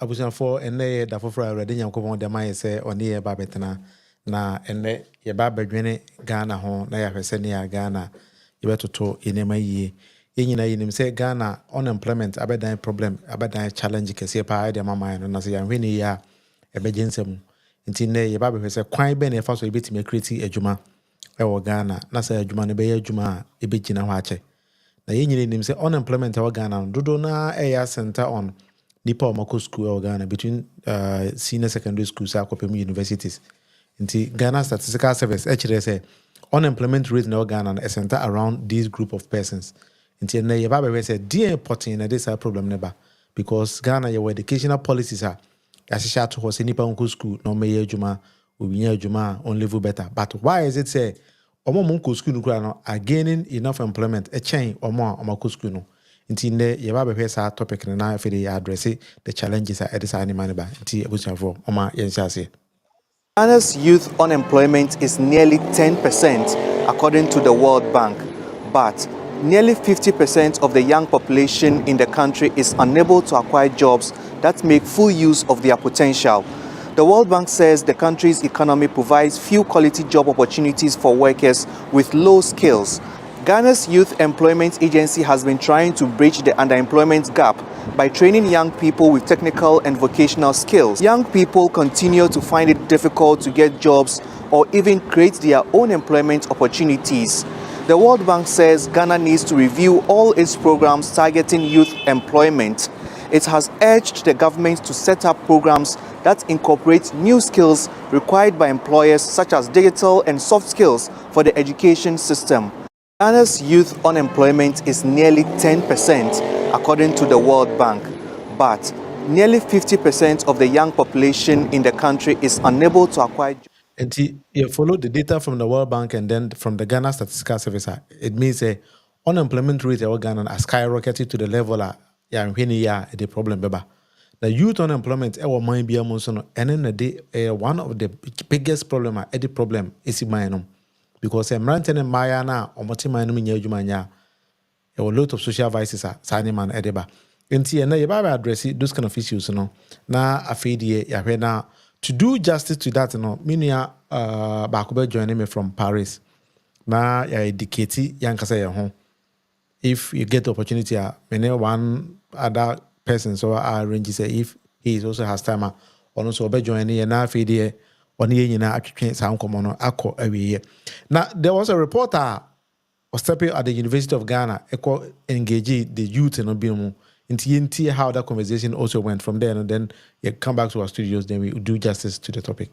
abusuafo ene da foforo awrade nyankopon de ma yese oni ye ba betena na ene ye ba badwene Ghana ho na ya hwese ne ya Ghana ye betoto enema yie yenyina yinim se Ghana unemployment abedan problem abedan challenge kese pa de mama no na se ya hwene ya ebegyensem nti ne ye ba hwese kwan be na efa so ebetime create adwuma ewo Ghana na se adwuma ne be ya adwuma ebegyina ho ache na yenyina yinim se unemployment ewo Ghana dodo na eya center on nipa omako school Ghana between senior secondary schools akopem universities. Inti Ghana Statistical Service actually say unemployment rate in Ghana is center around this group of persons. Inti na ye ba say dear important na this problem never because Ghana your educational policies are asisha to hose nipa onko school no me adwuma obinya adwuma on level better. But why is it say omo monko school no are gaining enough employment a chain omo omako school no nti ne ye ba behwe sa topic na afede ya address the challenges at this animal ba nti abusuafo oma yensiase. Ghana's youth unemployment is nearly 10% according to the World Bank, but nearly 50% of the young population in the country is unable to acquire jobs that make full use of their potential. The World Bank says the country's economy provides few quality job opportunities for workers with low skills. Ghana's Youth Employment Agency has been trying to bridge the underemployment gap by training young people with technical and vocational skills. Young people continue to find it difficult to get jobs or even create their own employment opportunities. The World Bank says Ghana needs to review all its programs targeting youth employment. It has urged the government to set up programs that incorporate new skills required by employers such as digital and soft skills for the education system. Ghana's youth unemployment is nearly 10% according to the World Bank, but nearly 50% of the young population in the country is unable to acquire jobs. And you follow the data from the World Bank and then from the Ghana Statistical Service. It means unemployment rate in Ghana has skyrocketed to the level the problem beba. The youth unemployment might be and then one of the biggest problem is in because Mranten and Maya na omotima no nya adwuma nya a lot of social vices are signing man edeba enti na ye ba address those kind of issues no na afedie ya hwe na to do justice to that no menua ba ko be join me from Paris na ya educate yankasa ye ho if you get the opportunity many one other person so arrange say if he is also has time or also be join ye na afedie now, there was a reporter was stepping at the University of Ghana, engaging the youth and into how that conversation also went from there, and then you come back to our studios, then we do justice to the topic.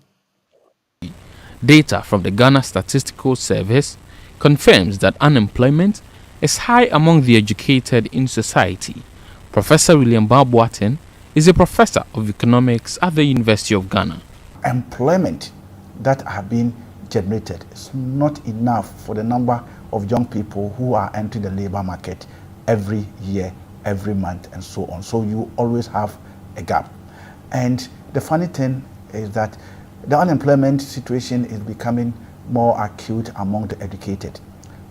Data from the Ghana Statistical Service confirms that unemployment is high among the educated in society. Professor William Barboaten is a professor of economics at the University of Ghana. Employment that are being generated is not enough for the number of young people who are entering the labor market every year, every month, and so on. So you always have a gap. And the funny thing is that the unemployment situation is becoming more acute among the educated.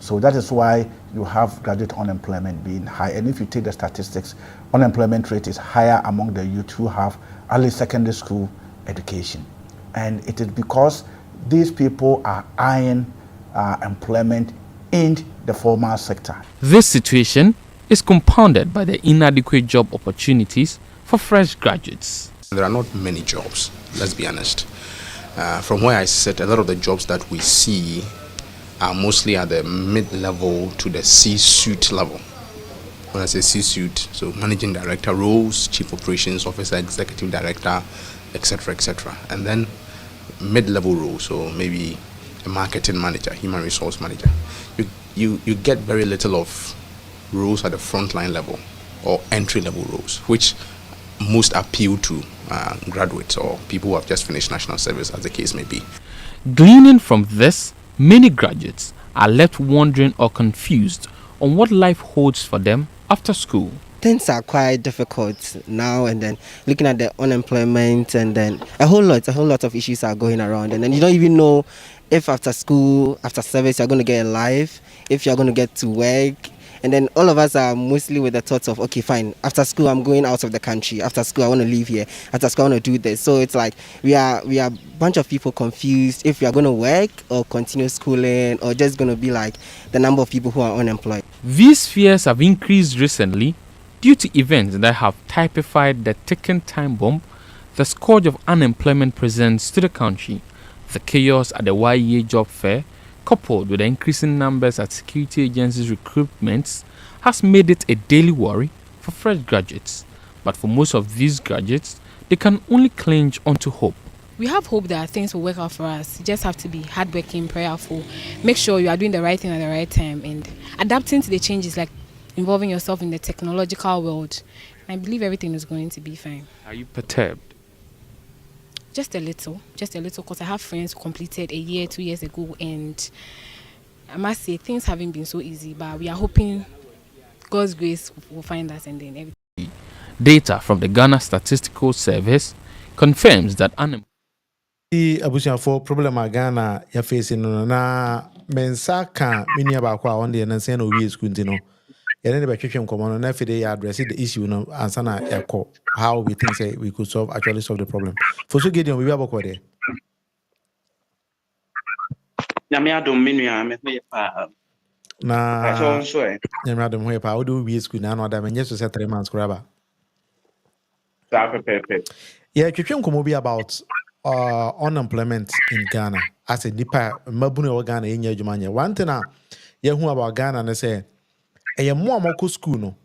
So that is why you have graduate unemployment being high. And if you take the statistics, unemployment rate is higher among the youth who have early secondary school education. And it is because these people are eyeing employment in the formal sector. This situation is compounded by the inadequate job opportunities for fresh graduates. There are not many jobs, let's be honest. From where I sit, a lot of the jobs that we see are mostly at the mid-level to the C-suite level. When I say C-suite, so managing director roles, chief operations officer, executive director, etc., etc. And then mid-level roles, so maybe a marketing manager, human resource manager. You get very little of roles at the frontline level or entry-level roles, which most appeal to graduates or people who have just finished national service, as the case may be. Gleaning from this, many graduates are left wondering or confused on what life holds for them after school. Things are quite difficult now, and then looking at the unemployment, and then a whole lot of issues are going around, and then you don't even know if after school, after service, you're going to get a life, if you're going to get to work, And then all of us are mostly with the thoughts of, okay, fine, after school I'm going out of the country. After school I want to live here. After school I want to do this. So it's like we are a bunch of people confused if we are going to work or continue schooling or just going to be like the number of people who are unemployed. These fears have increased recently due to events that have typified the ticking time bomb the scourge of unemployment presents to the country. The chaos at the YEA job fair, coupled with the increasing numbers at security agencies' recruitments, has made it a daily worry for fresh graduates. But for most of these graduates, they can only cling onto hope. We have hope that things will work out for us. You just have to be hardworking, prayerful, make sure you are doing the right thing at the right time, and adapting to the changes, like involving yourself in the technological world. I believe everything is going to be fine. Are you perturbed? Just a little, because I have friends who completed a year, 2 years ago, and I must say things haven't been so easy, but we are hoping God's grace will find us and then everything. Data from the Ghana Statistical Service confirms that unemployment abusuafo problem a Ghana ya face no na mensa ka menua ba kwa on de na sen na owie school ntino yene ne betwetwe nkomo no na fide ya address the issue no answer na ekọ how we think say we could actually solve the problem for so Gideon we be abakọ there nyame adom menua me ho pa na so so nyame adom ho pa wo do owie school na da menye so say 3 months kuraba pepe yeah twetwe nkomo be about unemployment in Ghana as a nipa mabunu o Ghana enya adwuma nye one thing yeah who about Ghana na say e mo amako school no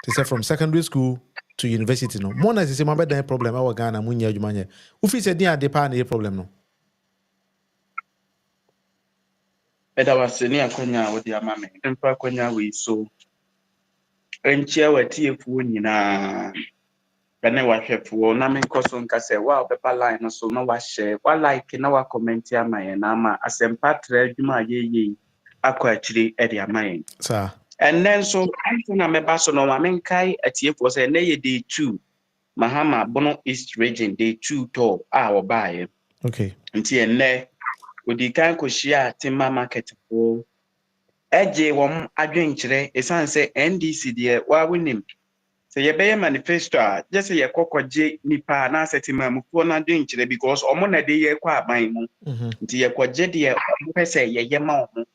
they say from secondary school to university no more na say mabeda problem our Ghana mu nya adwuma nye ufi say din ade pa na problem no eda waseni akonya wodi ama me mfa akonya we so enchia watiefu nyina bene wahwefo na me koso nka se wa pepa line no so na wa share wa like na wa comment ama ye na ama asempa tra adwuma ye akọ akiri ede ama ye sir and then so I na me ba so no ma menkai atiefu say na ye day 2 Mahama Bono East region day 2 to obaye okay nti enne odi kan koshia timma market fo eje wom adwenkyere esanse NDC de wa wonim se yebeye manifesto a just ye kokoje nipa na asetima mufo na adwenkyere because omo na de ye kwa aban mu nti ye koje de pese ye yema omo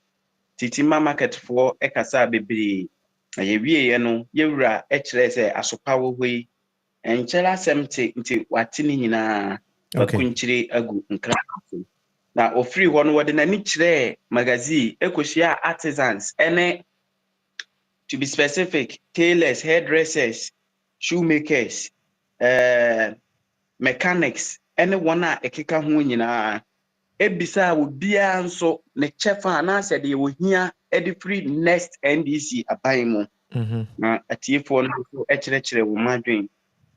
titimma market fo ekasa bebre na ye wieye no yewura ekire se asopa wo hoi enkyere asemte nti watini nyina wakunkyire agu nkra na ofiri hɔ no wɔde n'ani kyerɛ magazine ekohyia artisans ene to be specific tailors hairdressers shoemakers mechanics ene wɔn a ekeka ho nyinaa ebisa obiara nso ne kyɛfa na sɛ de ohia ede free next NDC aban mu na atiefoɔ no so ɛkyerɛkyerɛ wɔn madwen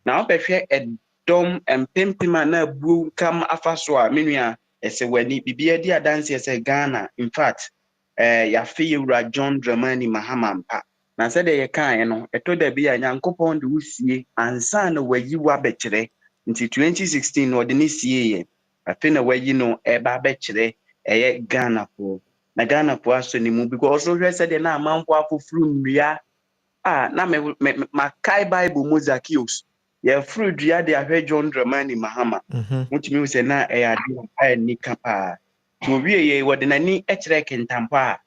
na ɔbɛhwɛ ɛdɔm mpempema na abuo kam afa so a menua ese wani bibia di adanse ese Ghana in fact ya fe yura John Dramani Mahama mpa na se de ye kan no eto da bia Nyankopɔn de wusie ansa na wayi wa bekyere nti 2016 no de ne sie ye afi na wayi no eba bekyere eye Ghana po na Ghana po aso ni mu because so hwe se de na amanfo afofuru nnua na me kai Bible Mozakios ye furu dua de ahwe John Dramani Mahama mutumi se na ade ni kapa to wie ye wode nani ekire kentampa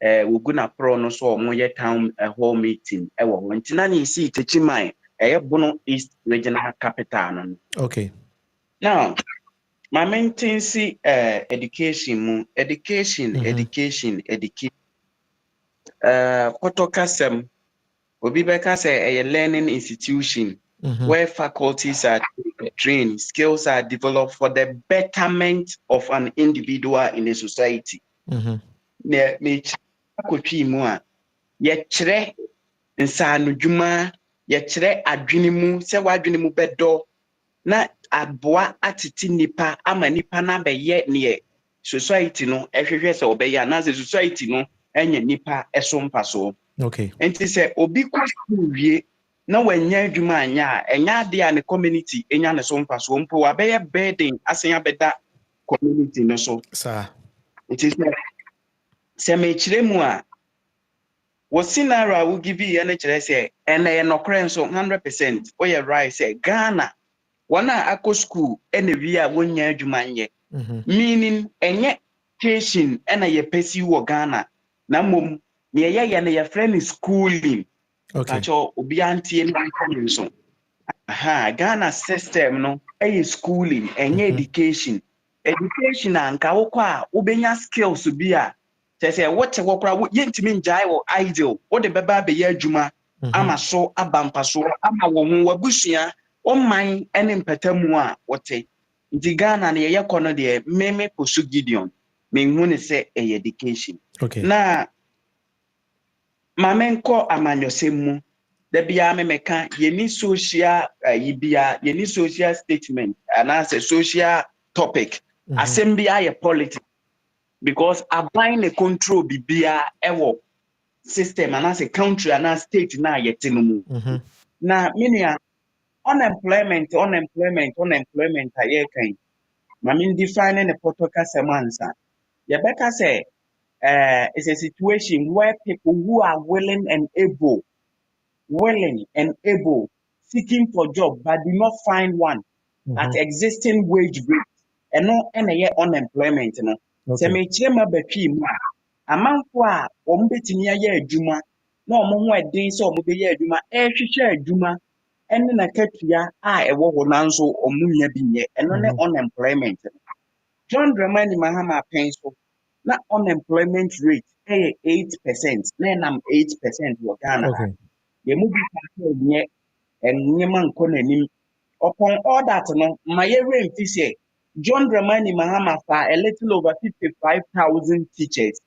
wogu na pro no so omo ye town hall meeting wo ho ntina ne si techiman Bono East Regional Capital no okay now my maintenance education kotokasem obi beka say a learning institution where faculties are trained, skills are developed for the betterment of an individual in a society. Me akotwi mu a ye kyerɛ nsanodwuma ye kyerɛ adwene mu sɛ wadwene mu bɛdɔ na aboa atete nipa ama nipa na bɛyɛ ne society no ehwehwɛ sɛ obɛyɛ na sɛ society no enye nipa ɛso mpa so okay enti sɛ obi kɔ wie na wanya adwuma anya a enya ade a ne community enya ne so mfa so mpo abɛyɛ burden asen abɛda community no so sir it is sɛ me kyerɛ mu a What scenario will give you any chance and I no so 100%. Oh, you're right, say Ghana. One ako school and we are 1 year jumanye. Meaning enye education and a pesi wo Ghana. Na mum near ya na your friend is schooling. Okay. Pacho obi antie ni so. Aha, Ghana system no a schooling enye education. Education anka wo kwa ubenya skills bi a say what wo kwa yentimi njai wo ideal wo de beba be ya adwuma ama so abampa so ama wo ho wabusua ɔman ne mpatamu a wɔte nti Ghana na yɛyɛ kɔ no deɛ meme posu Gideon menhu ne sɛ ɛyɛ education Okay. na maame nkɔ amanyɔsɛm mu da biara memeka yɛni social yɛni social statement anaasɛ social topic asɛm bi ayɛ politics because aban ne control bibia ɛwɔ system anaasɛ country anaasɛ state na yɛte no mu na menua unemployment a yɛrekan maame define ne pɔtɔ kasɛm ansa yɛbɛka sɛ it's a situation where people who are willing and able seeking for job but do not find one at existing wage rate ɛno ɛna ɛyɛ unemployment no sɛ mekyerɛ ma batwi mu a amanfo a wɔn betumi ayɛ adwuma na wɔn ho ɛden sɛ wɔn bɛyɛ adwuma ɛrehwehwɛ adwuma ɛne n'akatua a ɛwɔ hɔ nanso wɔn nya bi nyɛ ɛno ne unemployment no John Dramani Mahama pɛn so na unemployment rate ɛyɛ 8% na ɛnam 8% wɔ Ghana ha yɛn mu bi ka nyɛ nneɛma nkɔ n'anim upon all that no ma yɛwerɛ mfi sɛ John Dramani Mahama fa a little over 55,000 teachers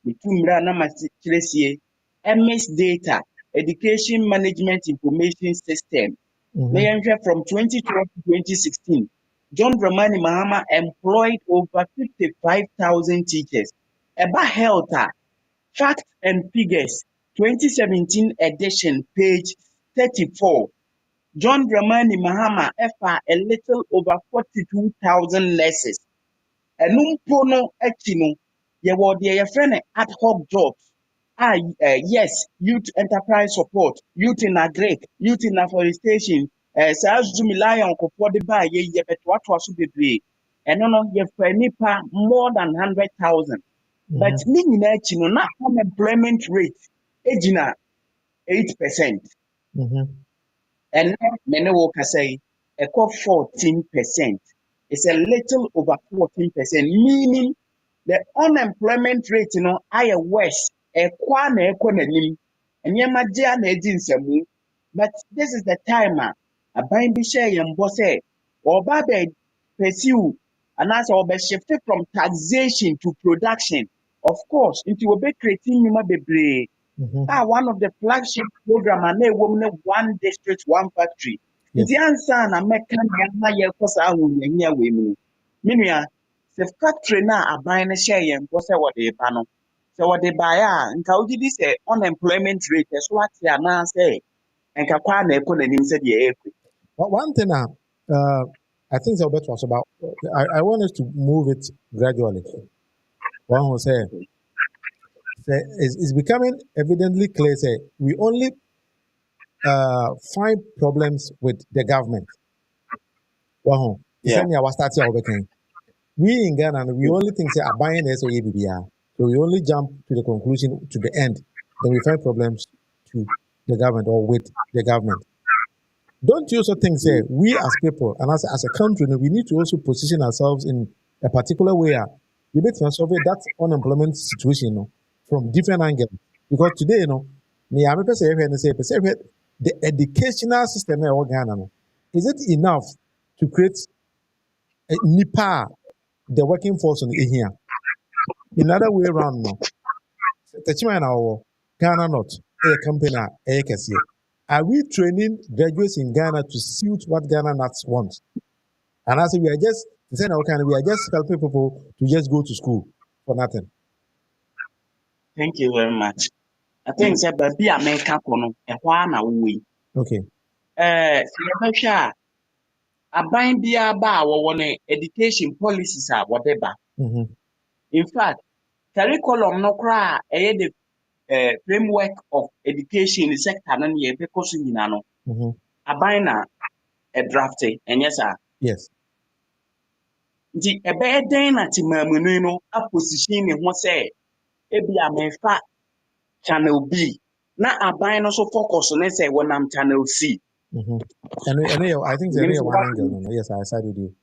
between na makyerɛsie MS data education management information system na yɛnhwɛ from 2012 to 2016 John Dramani Mahama employed over 55,000 teachers Eba health facts and figures 2017 edition page 34 John Dramani Mahama efa a little over 42,000 nurses enumpo no akyi no yɛwɔ deɛ yɛfrɛ no ad hoc jobs yes youth enterprise support youth in agric youth in afforestation saa zumi lion kofoɔ de baa yɛbɛtoatoa so bebree ɛno no yɛfa nipa more than 100,000 but ne nyinaa akyi no na unemployment rate egyina 8%. And many workers say a 14%. It's a little over 14%, meaning the unemployment rate, I worse, a kwana economy, and yamadia nedin samu. But this is the time, a bind be share and bosse, or babe pursue, and as or be shifted from taxation to production, of course, into a big creating you be one of the flagship program and a woman one district, one factory. The answer na meka na ye kosa ahunya we mu. Minua the factory na aban na share ye mpo se wode ba no. Se wode ba ya nka ugidi se unemployment rate so what ya na say nka kwa na ekọ nanim se de ekwe. One thing I think Albert was about I want us to move it gradually. One who say it's becoming evidently clear say we only find problems with the government. Wow. Yeah. We in Ghana, we only think say buying SOABBR. So we only jump to the conclusion to the end. Then we find problems to the government or with the government. Don't you also think say we as people and as a country, we need to also position ourselves in a particular way? You better solve that unemployment situation from different angles. Because today, the educational system in Ghana, is it enough to create a NIPA, the working force in here? In other way around, the China Ghana not a company a KC. Are we training graduates in Ghana to suit what Ghana nuts want? And I say we are just we are just helping people to just go to school for nothing. Thank you very much. I think say baby America kono e hwa na we. Okay. Se aban bia ba a wɔwɔ no education policies a wɔde ba. In fact, curriculum no kora ɛyɛ framework of education sector no ne yɛbɛkɔ so nyina no Mhm. aban na ɛdrafte ɛnyɛ saa Yes. nti ɛbɛyɛ dɛn na temaamuni no aposition ne ho sɛ ebi a mefa channel B na aban no so focus ne sɛ wɔnam channel C. Mhm. And I think Nim there is sɛ one angle. No. Yes, I side with you.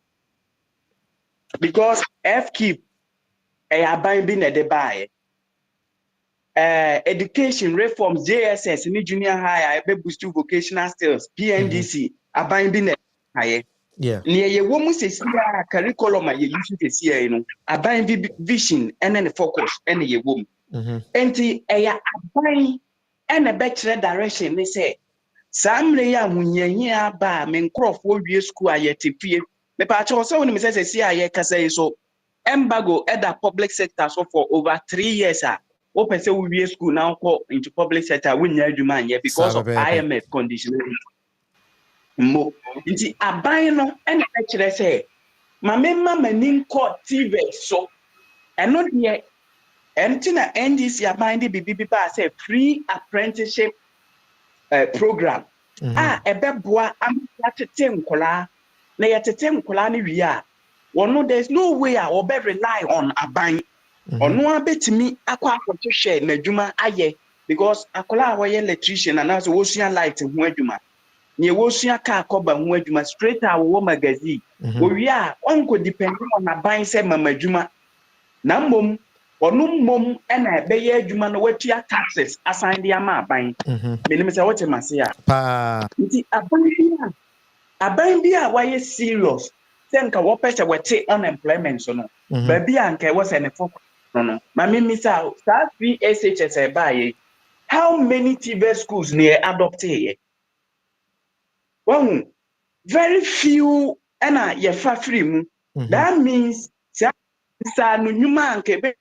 because FKIP ɛyɛ aban bi na ɛde baeɛ. Education reforms JSS ne junior high a ɛbɛ boost vocational skills PNDC aban bi na ɛde Yeah. nea yɛwɔ mu sɛsi a curriculum a yɛyi so sɛsi yi no aban bi vision ɛne ne focus ɛna yɛwɔ mu Mhm. nti ɛyɛ aban ɛna ɛbɛkyerɛ direction ne sɛ saa mmerɛ yi a ahohiahia aba a me nkurɔfoɔ wie school a yɛte fie mepaakyɛw sɛ wonim sɛ sɛsi a yɛkasa yi so embargo ɛda public sector so for over 3 years a wopɛ sɛ wowie school na wokɔ into public sector a wonnya adwuma anyɛ because of Sabe. IMF conditionality mmo nti aban no ɛna ɛkyerɛ sɛ ma memma m'ani nkɔ TVET so ɛno deɛ ɛnti na NDC aban de biribi bi baa sɛ free apprenticeship program a ɛbɛboa ama yɛatete nkɔlaa na yɛtete nkɔlaa no wie a wɔno there's no way a wɔbɛ rely on aban ɔno a bɛtumi akɔ akɔhwehwɛ n'adwuma ayɛ because akɔlaa a wɔyɛ electrician anaasɛ wɔsua light ho adwuma nea wɔsua car kɔba ho adwuma straight a wɔwɔ magazine wɔwie a ɔnkɔ depending on aban sɛ mama adwuma na mmom ɔno mmom ɛna ɛbɛyɛ adwuma no watua taxes asan de ama aban menim sɛ wote mase a Pa. nti aban bi a wayɛ serious sɛ nka wɔpɛ sɛ wɔte unemployment so no baabi a nka ɛwɔ sɛ ne focus no no ma memisa saa free SHS ɛbaayɛ how many TVET schools ne yɛ adopteeɛ wahu very few ɛna yɛfa firi mu that means saa no nnwuma a nka ɛbɛ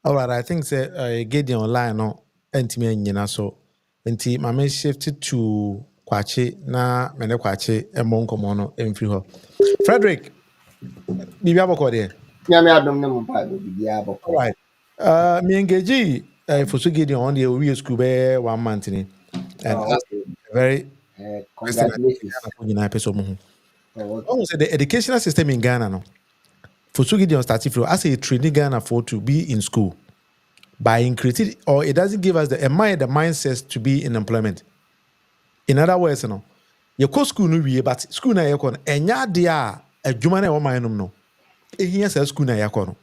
All right, I think say Gideon online no entimi anyina so. Nti mame shift to kwache na mene kwache emo nkomo no emfiri ho. Frederick, bibi aboko there. Nyame adom ne mo mpa do bibia All bɔkɔ. right. Me engage for so Gideon on the we school be 1 month ni. And Oh, that's okay. a very question I think Congratulations. Ghana nyina person mu. Oh, okay. I say the educational system in Ghana no. For so Gideon started from as a training Ghana for to be in school. By increasing or it doesn't give us the mindset to be in employment. In other words, you know, you go school no wie, but school na yɛ kɔ no ɛnyɛ adeɛ a adwuma na ɛwɔ man nom no ɛhia saa school na yɛ kɔ no.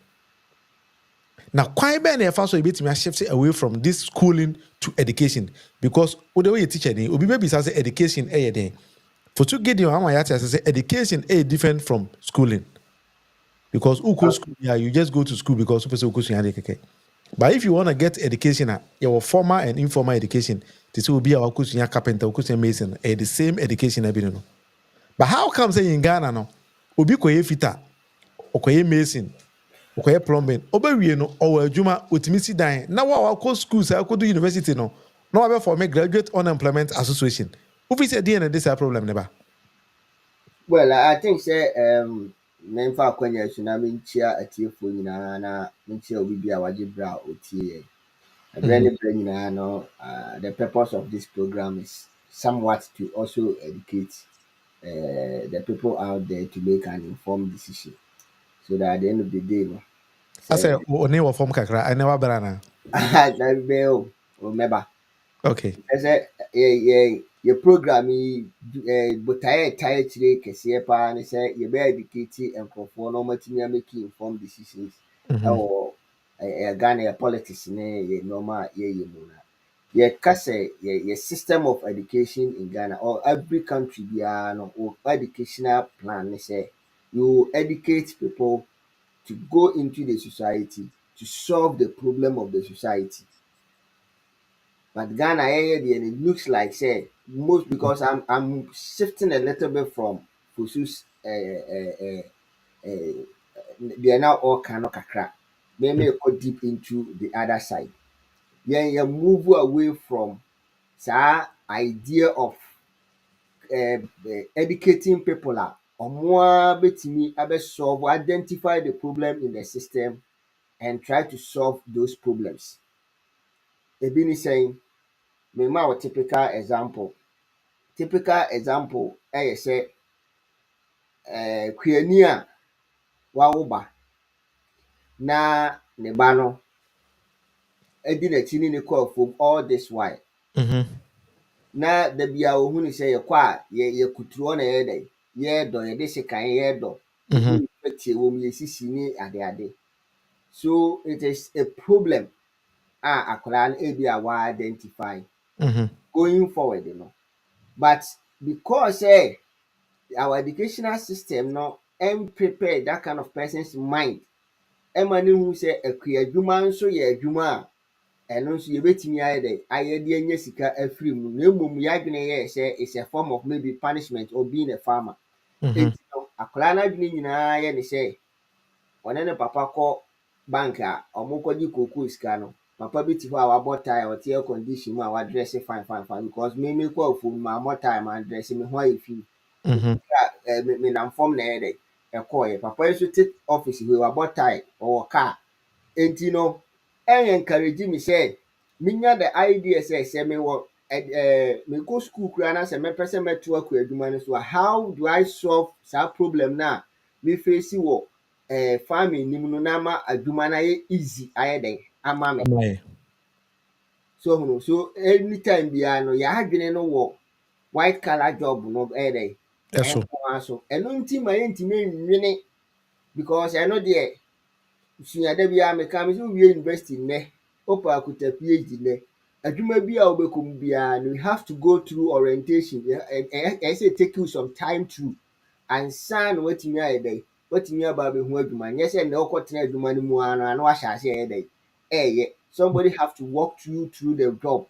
Na kwan bɛn na yɛfa so yɛbɛtumi shift away from this schooling to education because wode woyɛ teacher ni obi bɛbisa sɛ education ɛyɛ den. For to get you ama yɛate ase sɛ education ɛyɛ different from schooling because wokɔ school yeah, you just go to school because wopɛ sɛ wokɔsua adeɛ kɛkɛ. But if you want to get education, your formal and informal education, this will be our kusunya carpenter, kusunya mason, the same education every no. But how come say in Ghana no? Obi koye fita, okoye mason, okoye plumbing, obe wie no, or juma utimisi dan. Now our co schools, I could do university no. No ever for me graduate unemployment association. Who say the end this a problem never? Well, I think say memfa akwanya so na menkyia atiefo nyinaa na menkyia obi bi a wagye bra a otie yɛn. Ɛberɛ ne berɛ nyinaa no, the purpose of this program is somewhat to also educate the people out there to make an informed decision. So that at the end of the day, no, I say, say one wa form kakra, I never brana. na be o, remember. Okay. Ɛsɛ yɛ program yi botaeɛ ɛtaeɛ kyerɛ kɛseɛ paa ne sɛ yɛbɛyɛ educate nkurɔfoɔ na wɔmatumi amake informed decisions ɛwɔ Ghana yɛ politics ne yɛ nneɛma a yɛyɛ mu no yɛka sɛ yɛ system of education in Ghana or every country biara no wɔ educational plan ne sɛ you educate people to go into the society to solve the problem of the society. But Ghana area there, it looks like say most because I'm shifting a little bit from Fusus they are now all kind of kakra. Maybe go deep into the other side. Yeah, you move away from sa idea of educating people ɔmo ara bɛtumi abɛsolve identify the problem in the system and try to solve those problems. Ebi ne sɛn, mema wo typical example. Typical example ɛyɛ sɛ kuani a wawo ba na ne ba no adi n'akyi ne kɔ afuom all this while. Na da biara ohu ne sɛ yɛkɔ a yɛkuturo hɔ na yɛyɛ dɛn, yɛredɔ, yɛde sekan yɛredɔ, yɛde infection wɔ mu, yɛsisi ne adeade. So it is a problem a akwadaa no ebi a wa identify going forward no. But because our educational system no prepare that kind of person's mind ɛma ne hu sɛ akuadwuma nso yɛ adwuma a ɛno nso yɛbɛtumi ayɛ dɛ ayɛ de anya sika afiri mu, na mmom yɛadwene yɛ sɛ it's a form of maybe punishment or being a farmer. Enti no akwadaa no adwene nyinaa yɛ ne sɛ ɔne ne papa kɔ bank a ɔmo kɔgye kookoo sika no, papa bi te hɔ a wabɔ tie a ɔte air condition mu a wadrɛse fine fine fine because me mekɔ afuom mammɔ tie mandrɛse me ho ayɛ fi. Menam fam na ɛyɛ dɛ ɛkɔɔyɛ. Papa yi nso te office hɔ yi wabɔ tie, ɔwɔ car. Enti no ɛnencourage me sɛ menya the idea sɛ mewɔ mekɔ school koraa na sɛ mɛpɛ sɛ mɛto akɔ adwuma no so a, how do I solve saa problem no a mefface wɔ farming nim no na ama adwuma no ayɛ easy ayɛ dɛn ama me. So hunu, so anytime biara no yɛadwene no wɔ white collar job no ɛyɛ dɛn ɛnko ara so. Ɛno nti ma yɛntumi nnwene because ɛno deɛ suada biara meka me sɛ wowie university nnɛ wopɛ akuta PhD nnɛ, adwuma bi a wobɛkɔ mu biara no you have to go through orientation. Ɛyɛ sɛ take you some time through ansa na watumi ayɛ dɛn, watumi aba abɛhu adwuma. Nyɛ sɛ nnɛ wokɔtena adwuma no mu ara no a na wahyɛ ase ɛyɛ dɛn ɛɛyɛ. Somebody have to walk through the job.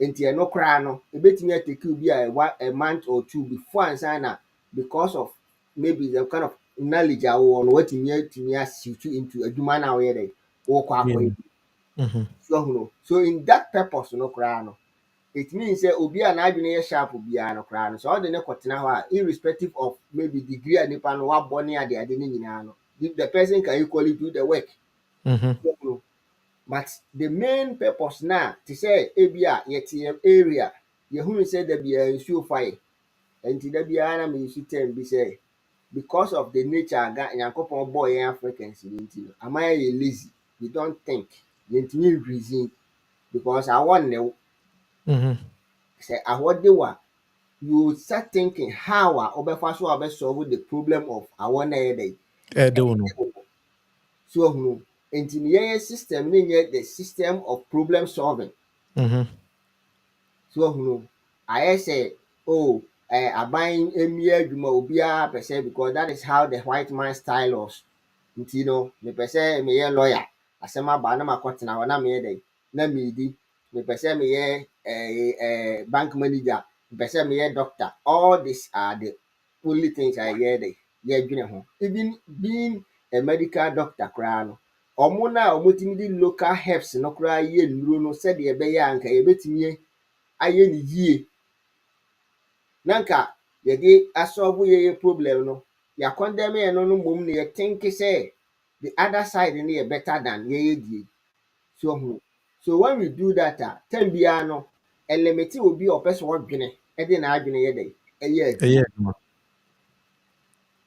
Nti ɛno koraa no ɛbɛtumi atake you bi a month or two before ansa na because of maybe the kind of knowledge a wowɔ no watumi asift into adwuma no a woyɛ dɛn wokɔ akɔyɛ bi. So hunu, so in that purpose no koraa no, it means sɛ obi a n'adwene yɛ sharp biara no koraa no sɛ ɔde ne kɔtena hɔ a irrespective of maybe degree a nipa no wabɔ ne adeade ne nyinaa no, the person can equally do the work. So hunu, but the main purpose na te sɛ ebi a yɛte area yɛhunu sɛ da biara nsuo fa yɛ. Nti da biara na me use term bi sɛ because of the nature a Nyankopɔn bɔɔ yɛn Africans no nti no ama yɛyɛ lazy, we don't think, yɛntumi reason because awɔ nnew. Sɛ awɔ de wo a you start thinking how a wobɛfa so a wobɛsolve the problem of awɔ na ɛyɛ dɛn ɛde wo no. So hunu, nti no yɛyɛ system ne nyɛ the system of problem solving. So hunu, ayɛ sɛ aban mmea adwuma obiara pɛ sɛ because that is how the white man style us. Nti no mepɛ sɛ meyɛ lawyer, asɛm aba na makɔtena hɔ na meyɛ dɛn na meedi. Mepɛ sɛ meyɛ bank manager, mepɛ sɛ meyɛ doctor. All these are the only things a yɛyɛ dɛn yɛdwene ho. Even being a medical doctor koraa no, ɔmo no a ɔmotumi de local herbs no koraa yɛ nnuro no sɛdeɛ ɛbɛyɛ a anka yɛbɛtumi ayɛ ne yie na nka yɛde asolve yɛyɛ problem no, yɛakɔndɛm yɛn no mmom na yɛtenke sɛ the other side no yɛ better than yɛyɛ die. So hunu, so when we do that a time biara no ɛlimite obi a ɔpɛ sɛ ɔdwene ɛde n'adwene yɛ dɛn ɛyɛ adwuma.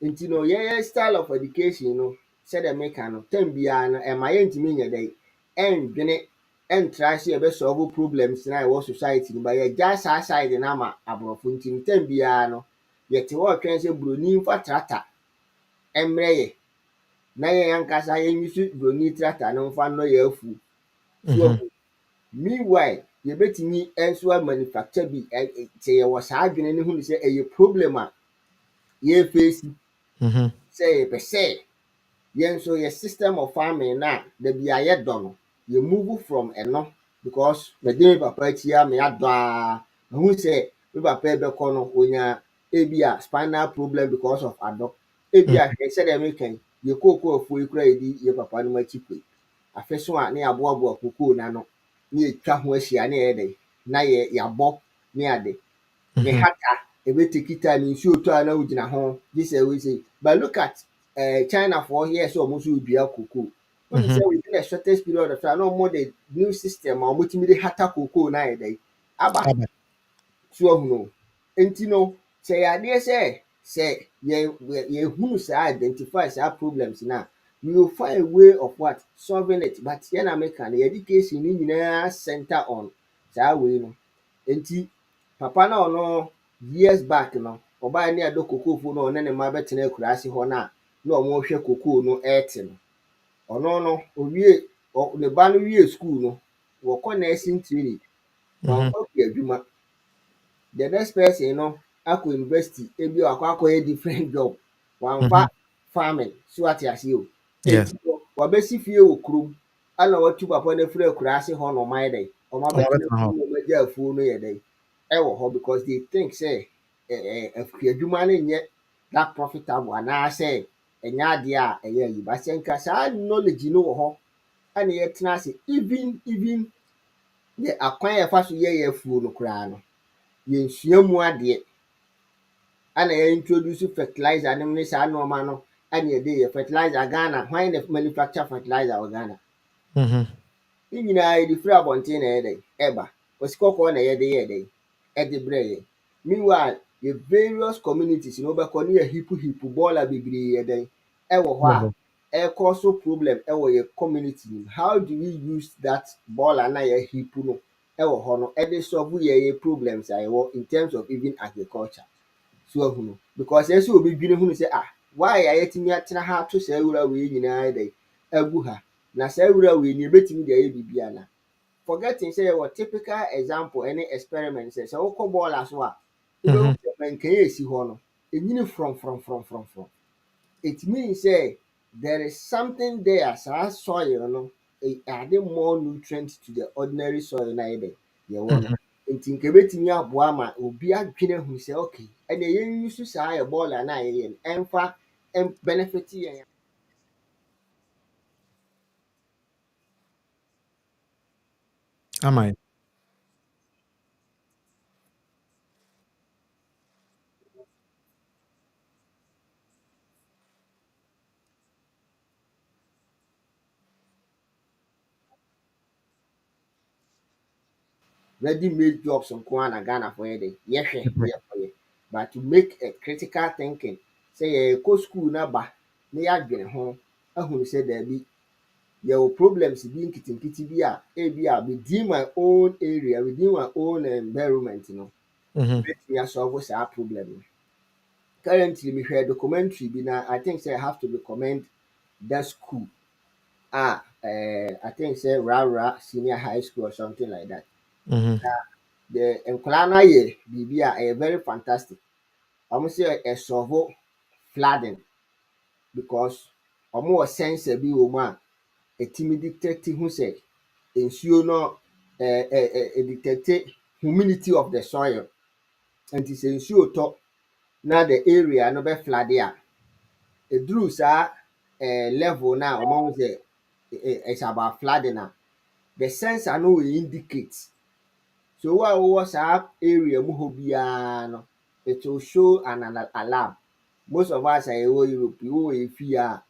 Nti no yɛyɛ style of education no sɛdeɛ meka no time biara no ɛma yɛntumi nyɛ dɛn ɛndwene ɛntra sɛ yɛbɛsolve problems na ɛwɔ society no ba yɛgya saa side no ama aborɔfo. Nti no time biara no yɛte hɔ twɛn sɛ buroni mfa tractor ɛmmerɛ yɛ na yɛn ankasa yɛnuse buroni tractor no mfa nnɔ yɛn afuo. So meanwhile yɛbɛtumi nso amanufacture bi sɛ yɛwɔ saa adwene no hu sɛ ɛyɛ problem a yɛfeesi sɛ yɛpɛ sɛ yɛn nso yɛ system of farming na da bi a yɛdɔ no yɛ move from ɛno because mede me papa akyi a meyadɔ a mahu sɛ me papa ɛbɛkɔ no onya ebi a spinal problem because of adɔ. Ebi a hwɛ sɛdeɛ meka yi yɛ kookoo afuo yi koraa yɛdi yɛ papa no akyi kɔ yi. Afe so a ne yɛaboaboa kookoo n'ano ne yɛtwa ho ahyia ne yɛyɛ dɛn na yɛabɔ ne ade. Ne hata ɛbɛteki time nsuo tɔ a na wogyina ho gye sɛ wei but look at China for here sɛ ɔmo nso redua cocoa wonim sɛ within the shortest period of time na ɔmo de new system a ɔmotumi de hata cocoa no ayɛ dɛn aba so ahunu nti no sɛ yɛ adeɛ sɛ yɛhunu saa identify saa problems na we will find a way of what solving it but yɛn na meka no education ne nyinaa center on saa wei no nti papa na ɔno years back no ɔbaa ne adɔ kokoofo no ɔne ne mma bɛtena akuraase hɔ no a na ɔmo hwɛ kokoo no ɛɛte no ɔno no owie ne ba no wie school no wɔkɔ nursing training wɔankɔ kɔ adwuma the next person no akɔ university ebi wakɔ akɔyɛ different job wamfa farming so ate ase o eti wabɛsi fie wɔ kurom ɛna watu papa no afiri akuraase hɔ na ɔmo ayɛ dɛ ɔmo abɛtena kurom na ɔmo agye afuo no yɛ dɛ ɛwɔ hɔ because they think sɛ adwuma no nyɛ that profitable anaasɛ ɛnyɛ adeɛ a ɛyɛ ayi ba sɛ nka saa knowledge no wɔ hɔ ɛna yɛtena ase even yɛ akwan a yɛfa so yɛ yɛ afuo no koraa no yɛnsua mu adeɛ ɛna yɛ introduce fertilizer no ne saa nneɛma no ɛna yɛde yɛ fertilizer Ghana hwan na manufacture fertilizer wɔ Ghana ne nyinaa yɛde firi abɔnten na ɛyɛ dɛ ɛba osika kɔkɔɔ na yɛde yɛ dɛ ɛde brɛ yɛ meanwhile yɛ various communities na wobɛkɔ ne yɛ hipu bɔɔla bebree yɛ dɛ ɛwɔ hɔ a ɛkɔ so problem ɛwɔ yɛ community nim how do we use that bɔɔla na yɛ hipu no ɛwɔ hɔ no ɛde solve yɛ problems a yɛwɔ in terms of even agriculture so ahunu because ɛsɛ obi dwene hunu sɛ why a yɛtumi atena ha ato saa wura wei nyinaa dɛ agu ha na saa wura wei ni ebɛtumi de ayɛ biribi ana forgetting sɛ yɛwɔ typical example ɛne experiment sɛ wokɔ bɔɔla so a wobɛhu sɛ mankaa esi hɔ no ɛnyini from it means sɛ there is something there saa soil no ade more nutrient to the ordinary soil na yɛ dɛ yɛwɔ no nti nka ebɛtumi aboa ma obi adwene hu sɛ okay ɛnna yɛn use saa yɛ bɔɔla na yɛyɛ no ɛmfa benefit yɛn. Am Ready made jobs nko ara na Ghanafoɔ yɛ dɛ yɛhwɛ yɛkɔyɛ but to make a critical thinking sɛ yɛkɔ school na ba na yɛadwene ho ahunu sɛ daabi yɛwɔ problems bi nketenkete bi a ebi a within my own area within my own environment no bɛtumi asolve saa problem no currently mehwɛ documentary bi na I think sɛ I have to recommend that school I think sɛ Rara Senior High School or something like that. The nkwadaa no ayɛ biribi a ɛyɛ very fantastic. Wɔn sɛ ɛsɔfo flooding because wɔn wɔ sensor bi wɔ mu a ɛtumi detect hu sɛ nsuo no detect humidity of the soil. Nti sɛ nsuo tɔ na the area no bɛ flood a ɛduru saa level no a wɔn sɛ it's about flooding a the sensor no will indicate. So wo a wowɔ saa area mu hɔ biara no it will show an alarm. Most of us a yɛwɔ Europe yɛwɔ efie a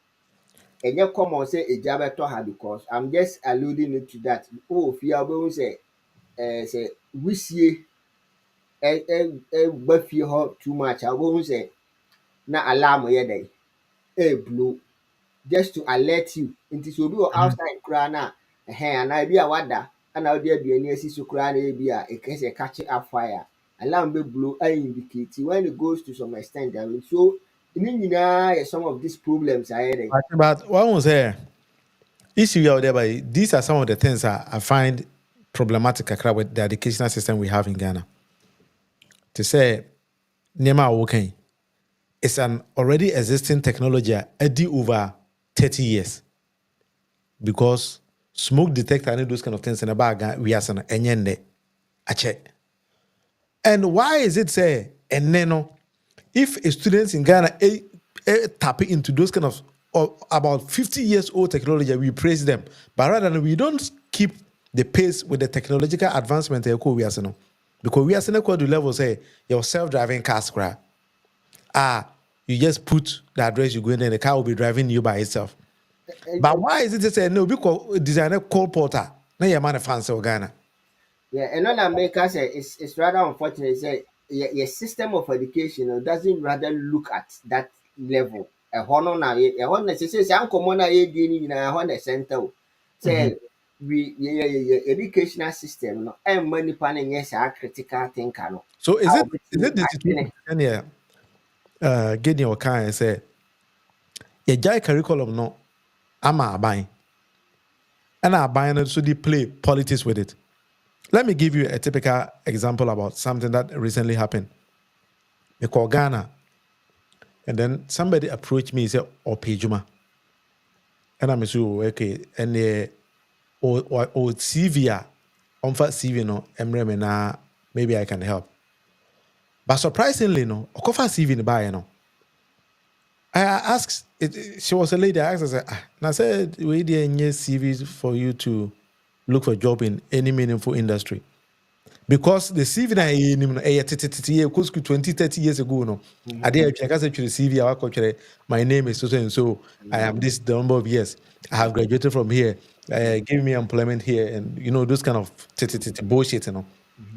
ɛnyɛ common sɛ egya bɛtɔ ha because I'm just alluding it to that. Wowɔ fie a wobɛhu sɛ sɛ wisie ɛba fie hɔ too much a wobɛhu sɛ na alarm yɛ dɛn ɛɛblow just to alert you. Nti sɛ obi wɔ outside koraa na anaa ebi a wada ɛna wode aduane asi so koraa na ebi a ɛka sɛ catch up fire alarm bɛblow indicate when it goes to some extent so ne nyinaa yɛ some of these problems a yɛ dɛn. But one was say issue out there, but these are some of the things I find problematic with the educational system we have in Ghana. To say, Nema Woken, it's an already existing technology at over 30 years. Because smoke detector and those kind of things in a bag, we are saying, a check. And why is it say, and then if a students in Ghana tap into those kind of about 50 years old technology, we praise them. But rather than we don't keep the pace with the technological advancement we are saying. Because we are saying to level say your self-driving cars cry. You just put the address you go in and the car will be driving you by itself. But why is it to say no? Because designer call porter. Now your man a fancy Ghana. Yeah, and another maker say it's rather unfortunate. Say your system of education doesn't rather look at that level. A honor now, a honor say uncle mona ye dini na honor center. Say we educational system no and money panning yes are critical thinker no. So I is it will bet is me it the situation yeah getting your car and say your jai curriculum no ama buying and I buying it so they play politics with it. Let me give you a typical example about something that recently happened. We call Ghana, and then somebody approached me and said, "Oh, Pejuma," and I'm so okay, and or CV on CV no, emre me na maybe I can help. But surprisingly, no, okofa CV ni buy no. I asked, she was a lady. I asked her, and I said, we didn't need CVs for you to look for a job in any meaningful industry. Because the CV na school 20, 30 years ago, no. I did I said to the CV, I work actually, my name is so and so. I am this the number of years. I have graduated from here. Give me employment here, and those kind of bullshit.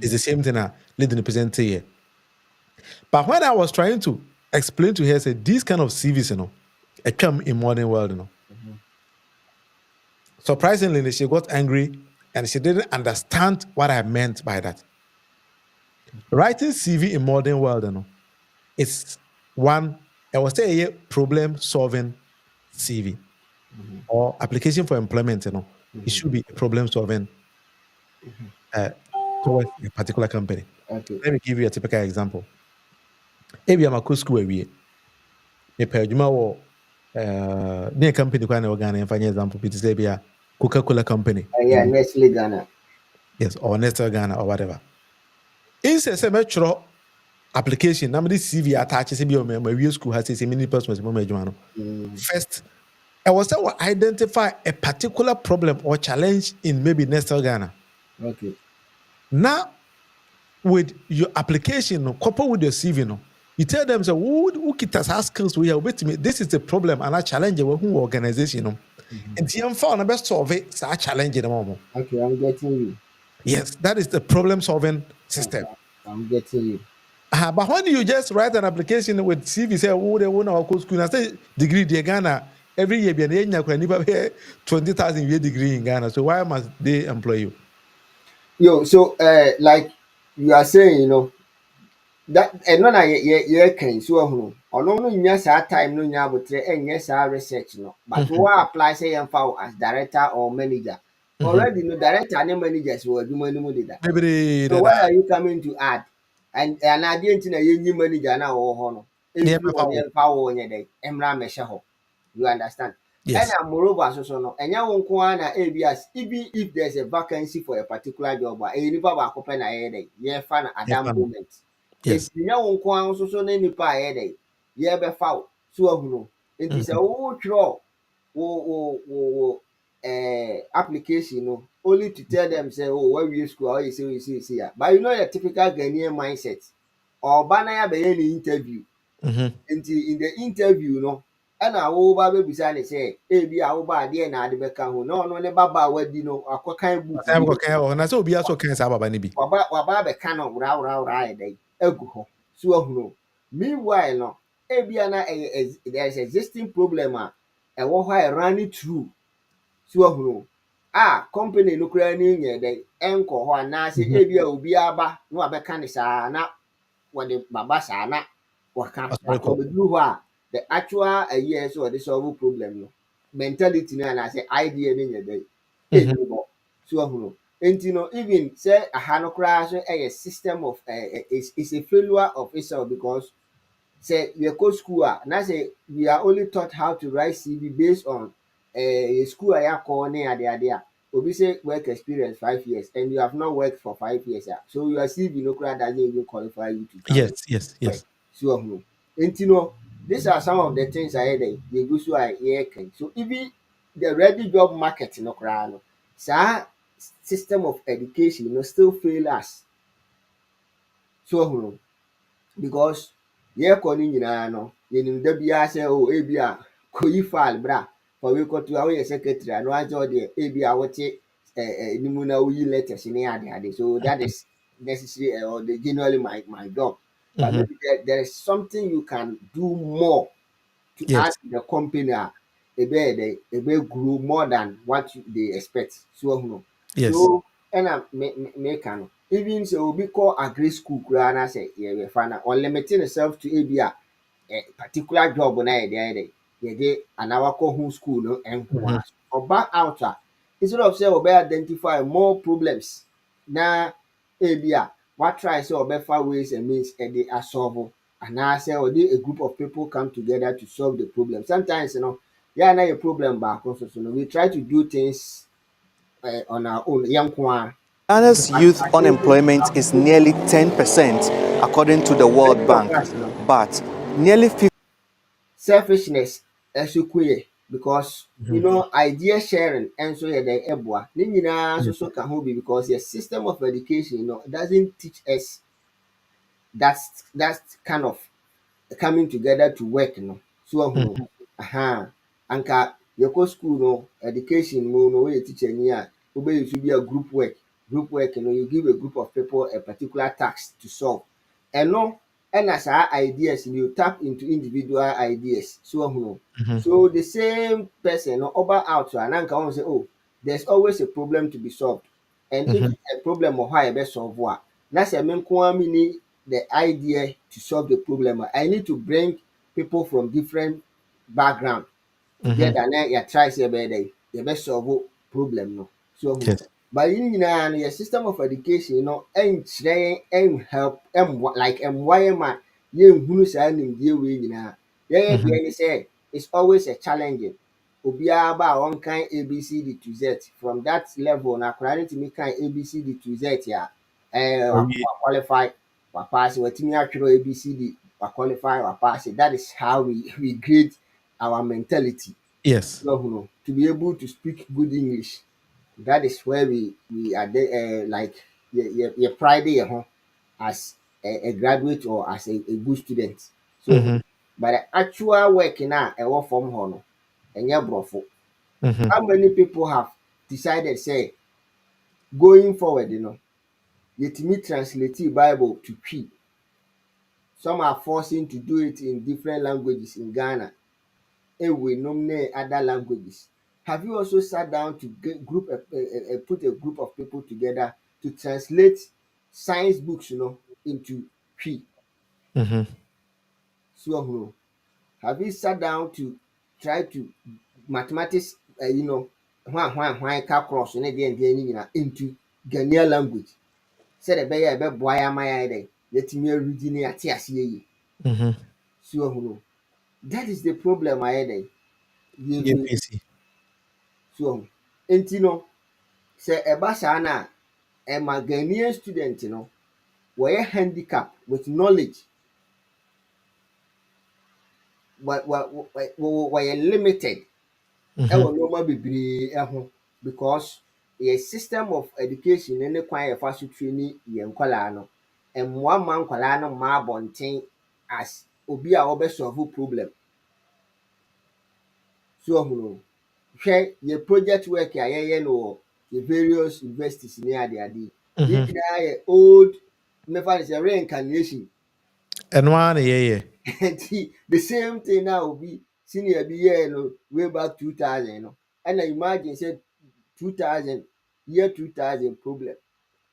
It's the same thing. Leading the present here. But when I was trying to explain to her, say these kind of CVs, I come in modern world, Surprisingly, she got angry and she didn't understand what I meant by that. Writing CV in modern world, it's one, I was say a problem solving CV or application for employment, it should be a problem solving uh, towards a particular company. okay. Let me give you a typical example. If I'm a school away, mepɛ adwuma wɔ ne company kwan na ɛwɔ Ghana yɛmfa nyɛ example bi te sɛ bi a Coca-Cola company Yeah, Nestle Ghana. yes or Nestle Ghana or whatever instead sɛ mɛtwerɛ application na mede CV attach sɛ bi a mawie school ha sɛ mene nipa soma sɛ mama adwuma no first ɛwɔ sɛ wɔ identify a particular problem or challenge in maybe Nestle Ghana Okay. now with your application no couple with your CV no you tell them say who kita saa skills we are wait this is a problem and a challenge who organization no and yɛmfa no bɛsolve saa challenge no ma mo Okay, I'm getting you. yes that is the problem solving system I'm getting you. but when you just write an application with CV say who they want to school and say degree deɛ Ghana every year bi na yɛnya kora nipa bɛyɛ 20,000 year degree in Ghana so why must they employ you Yo, so like you are saying, that ɛno na yɛka so ahunu ɔno no nya saa time no nya abotire ɛnyɛ saa research no but Mhm. what apply say yɛmfa wo as director or manager Mhm. already no director ne managers wɔ adwuma no mu deda bebree so dada why are you coming to add and adeɛ nti na yɛnyi manager no a wɔwɔ hɔ no ne ɛmfiri yɛmɛfa hɔ ne wo yɛmfa wo nyɛ dɛn mmra mmɛhyɛ hɔ you understand yes ɛna moreover so no ɛnyɛ wo nko ara na as even if there's a vacancy for a particular job a ɛyɛ nipa baako pɛ na ɛyɛ dɛn yɛmfa no at that yɛmfa no moment yes nti nyɛ wo nko ara nso so ne nipa a ɛyɛ dɛn yɛbɛfa wo so ahunu nti sɛ Mhm. wotwerɛ wo application no only to tell them say oh wawie school a ɔyɛ sɛ ɔyɛ sɛ ɔyɛ a but you know your typical Ghanaian mindset ɔba na yɛabɛyɛ ne interview Mhm. nti in the interview no ɛna woba bɛbisa ne sɛ ebi a woba adeɛ na ade bɛka ho na ɔno ne baba a wadi no akɔkan book Ɔsan bi kɔka wɔ hɔ na sɛ obiara sɛ ɔka saa baba no bi waba abɛka no woraworaworaa ayɛ dɛn agu hɔ so ahunu meanwhile no ebia na there is existing problem a ɛwɔ hɔ a ɛrun through so ahunu company no koraa ne nyɛ dɛn ɛnkɔ hɔ anaasɛ Mhm. ebia obiara ba na wabɛka ne saa na wɔde baba saa na wɔka ɔsɔre but kɔ wɔbɛduru hɔ a the actual ɛyɛ sɛ wɔde solve problem no mentality no anaasɛ idea no nyɛ dɛn Mhm. ɛnni hɔ so ahunu nti no even sɛ aha no koraa so ɛyɛ system of is a failure of itself because sɛ yɛkɔ school a na sɛ we are only taught how to write CV based on school a yɛakɔ ne adeade a obi say work experience 5 years and you have not worked for 5 years so your CV no koraa doesn't even qualify you to come yes yes work yes so ahunu nti no these are some of the things a yɛ dɛ yɛgu so a yɛreka so even the ready job market no koraa no saa system of education no still fail us So hunu because yɛrekɔ no nyinaa no yɛnim da biara sɛ o ebi a kɔyi file bra fa wei kɔto a woyɛ secretary a na wakyɛ wo deɛ ebi a wote anim na woyi letters ne ade ade so that is necessary or the generally my job but Mm-hmm. maybe there is something you can do more to add Yes. to the company a grow more than what they expect. So Yes. so and make no even sɛ obi kɔ agri school koraa na sɛ yɛfa na ɔnlimiting himself to a be a particular job na yɛde anaa wakɔ ho school no nko Mm-hmm. ara ɔba out a instead of sɛ ɔbɛ identify more problems na ebi a watry sɛ ɔbɛfa ways and means ɛde asolve anaasɛ ɔde a group of people come together to solve the problem sometimes you know yɛa na yɛ problem baako so no we try to do things on our own yɛn nko ara. Ghana's youth unemployment is nearly 10% according to the World Many of Bank, us no but nearly 50 selfishness ɛso kue because Mm-hmm. idea sharing ɛnso yɛ dɛ ɛboa ne nyinaa nso Yes. so ka ho bi because your system of education doesn't teach us that kind of coming together to work no so ahunu Mm-hmm. aha anka yɛkɔ school no education mu no woyɛ teacher ni a wobɛyɛ so bi a group work no you give a group of people a particular task to solve ɛno ɛna saa ideas no you tap into individual ideas so ahunu Mm-hmm. so the same person no ɔba out a na nka wɔn sɛ oh there's always a problem to be solved and if Mm-hmm. a problem wɔ hɔ a yɛbɛ solve a na sɛ me nko ara menni the idea to solve the problem I need to bring people from different background Mm-hmm. together na yɛtry sɛ yɛbɛyɛ dɛ yɛbɛsolve problem no so hu Yes. but yɛn nyinaa no yɛ system of education no ɛnkyerɛ yɛn ɛnhelp ɛmmoa like ɛmmoa yɛn ma yɛnhunu saa nimdeɛ wei nyinaa yɛyɛ Mm-hmm. deɛ ne sɛ it's always a challenging obiara ba a ɔnkan abcd to z from that level na akwadaa no tumi kan abcd to z a Oh, yeah. qualify wapaase watumi atwerɛ abcd qualify wapaase that is how we grade our mentality Yes. to be able to speak good English. That is where we are there, like your pride your home as a graduate or as a good student. So, Mm-hmm. but the actual work now, a work from home, and your brofo. Mm-hmm. How many people have decided say going forward, yet me translate the Bible to Cree. Some are forcing to do it in different languages in Ghana. Ewe nominate other languages. Have you also sat down to put a group of people together to translate science books, into Cree? Mm-hmm. So, have you sat down to try to mathematics, why calculus into Ghanaian language? Said a bear, a boy, am I there? Let me read in a tear. Mm-hmm. So, that is the problem I had. Yeah, You PC. so, and sɛ ɛba saa no a ɛma Ghanaian student no wɔyɛ handicap with knowledge wɔyɛ limited ɛwɔ Mm-hmm. nneɛma bebree ho because yɛ system of education ne kwan a yɛfa so train yɛn nkwadaa no mmoa mma nkwadaa no mma abɔnten as obi a ɔbɛsolve problem so ɔhunu hwɛ yɛ project work a yɛyɛ no wɔ yɛ various universities ne adeade yi ne Mm-hmm. nyinaa yɛ old mmefa no sɛ reincarnation. And one, yeah, yeah. Nti the same thing na obi senior bi yɛɛ no way back 2000 no ɛna imagine sɛ 2000 year 2000 problem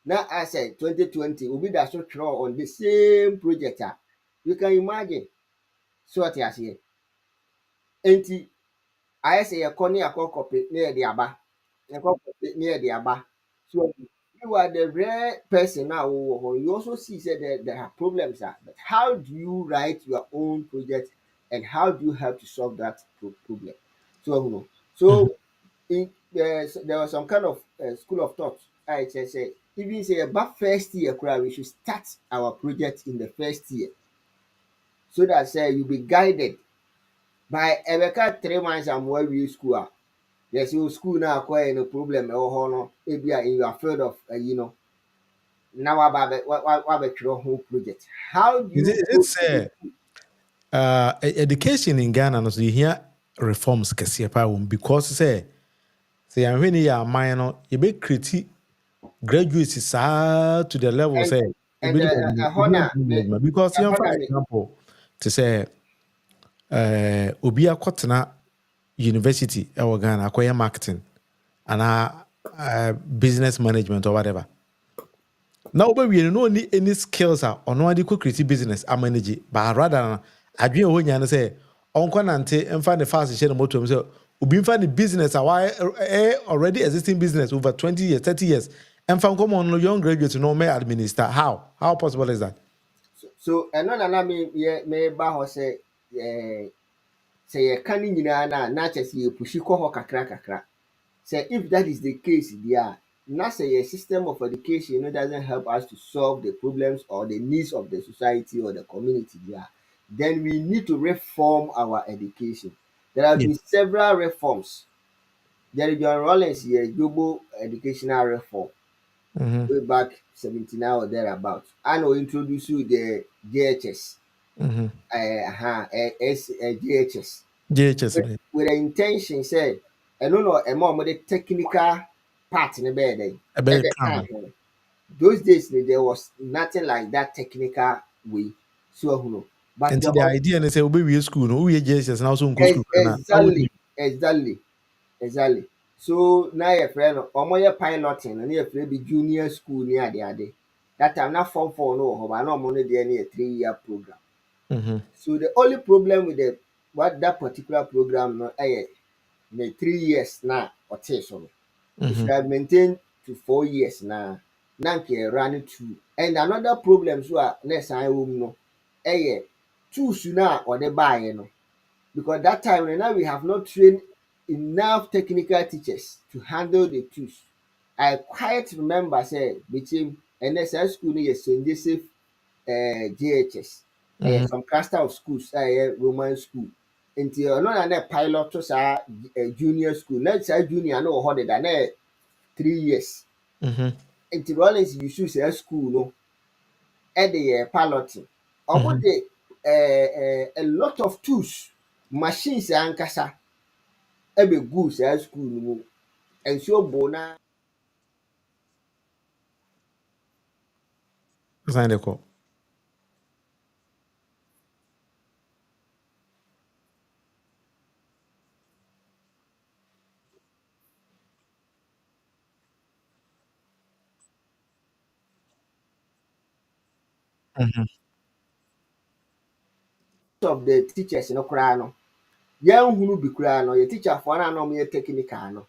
na asɛ 2020 obi da so twerɛ on the same project a you can imagine so ɔte aseɛ nti ayɛ sɛ yɛkɔ ne yɛakɔ kɔpe ne yɛde aba yɛkɔ kɔpe ne yɛde aba so you are the rare person now you also see that there are problems but how do you write your own project and how do you help to solve that problem so Mm-hmm. so there was some kind of school of thought I say even say about first year we should start our project in the first year so that say you be guided by Ebeka 3 months and where we school yes, your school now acquire no problem or no in your field of na wabɛtwerɛ ho project. How do Is you it, is it go say education in Ghana no so you hear reforms kɛseɛ paa wɔ mu because sɛ yɛahwɛ ne yɛ aman no yɛbɛkriti graduates saa to the level and say and ɛhɔ na because ɛhɔ for na me example to say obi akɔtena university ɛwɔ Ghana akɔyɛ marketing anaa business management or whatever. Now we no need any skills or no ade kɔ create business a manage but rather adwene ho nya no sɛ ɔnkɔ nante mfa ne fast hyɛ ne motor mu sɛ obi mfa ne business a already existing business over 20 years 30 years mfa nkɔmɔ no young graduate no may administer how possible is that? so ɛno na meba hɔ sɛ sɛ yɛka ne nyinaa na kyerɛ sɛ yɛpushi kɔ hɔ kakra kakra. Say if that is the case there, na say your system of education doesn't help us to solve the problems or the needs of the society or the community there, then we need to reform our education. There have Yeah. been several reforms. Jerry John Rawlings here, global educational reform, Mm-hmm. way back 79 or thereabouts. I know introduce you the JHS, Mm-hmm. JHS, JHS with the intention say ɛno na ɛma ɔmo de technical part ne bɛyɛ dɛ a better ɛbɛka come. ho. Those days there was nothing like that technical way, so ɛhunu, but And the the idea and say we school no we JHS now so go school na how would you exactly. So na yɛfrɛ no ɔmo yɛ piloting no na yɛfrɛ bi junior school ne ade. That time na form 4 no wɔ hɔ but na ɔmo no deɛ no yɛ 3-year program. mm-hmm. So the only problem with the what that particular program no ɛyɛ the 3 years na ɔtee so no. It Mm-hmm. should have maintained to 4 years na nka run two. And another problem so a na ɛsan wɔ mu no ɛyɛ tools no a ɔde baeɛ no, because that time no now we have not trained enough technical teachers to handle the tools. I quite remember say between ɛnɛ saa school no yɛ St. Joseph JHS, Mm-hmm. some cluster of schools a ɛyɛ Roman school. Nti ɔno na pilot to saa junior school na saa junior no wɔ hɔ deda na 3 years. Mm-hmm. Nti Rollins use saa school no de yɛ piloting. Ɔmo Mm-hmm. de a lot of tools, machines ankasa ɛbɛguu saa school no mu. Nsuo boo na Sign the call. Mm-hmm. of the teachers no koraa no yɛnhunu bi koraa no yɛ teacherfoɔ no a na ɔmo yɛ technical no,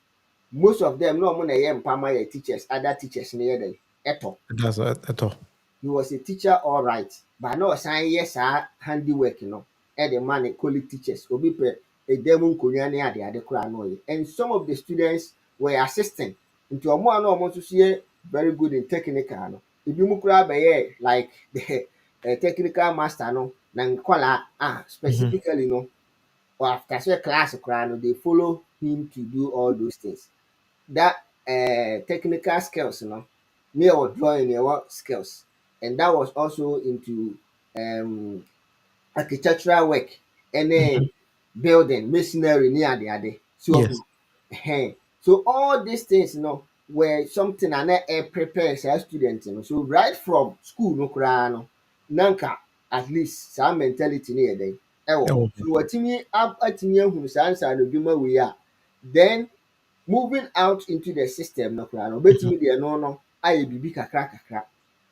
most of them na ɔmo na ɛyɛ mpama yɛ teachers, other teachers no yɛ dɛ ɛtɔ. That's at all. He was a teacher all right, but na ɔsan yɛ saa handiwork no ɛde ma ne colleague teachers. Obi pɛ ɛdan mu nkonnwa ne ade koraa na ɔyɛ. And some of the students were assisting. Nti ɔmo a na ɔmo nso so yɛ very good in technical no, ebi mu koraa bɛyɛ like the technical master no na nkɔlaa Mm-hmm. specifically no, or after sɛ class koraa no they follow him to do all those things. That technical skills no, me yɛwɔ drawing, yɛwɔ skills, and that was also into um, architectural work Mm-hmm. ɛne building masonry ne ade so Yes. so all these things no were something a na prepare saa student no, so right from school no koraa no na nka at least saa mentality no yɛ dɛn ɛwɔ hɔ. Oh. So watumi atumi ahunu saa nsaanodwuma wei a, then moving out into the system no koraa no obetumi de ɛno no ayɛ biribi kakra kakra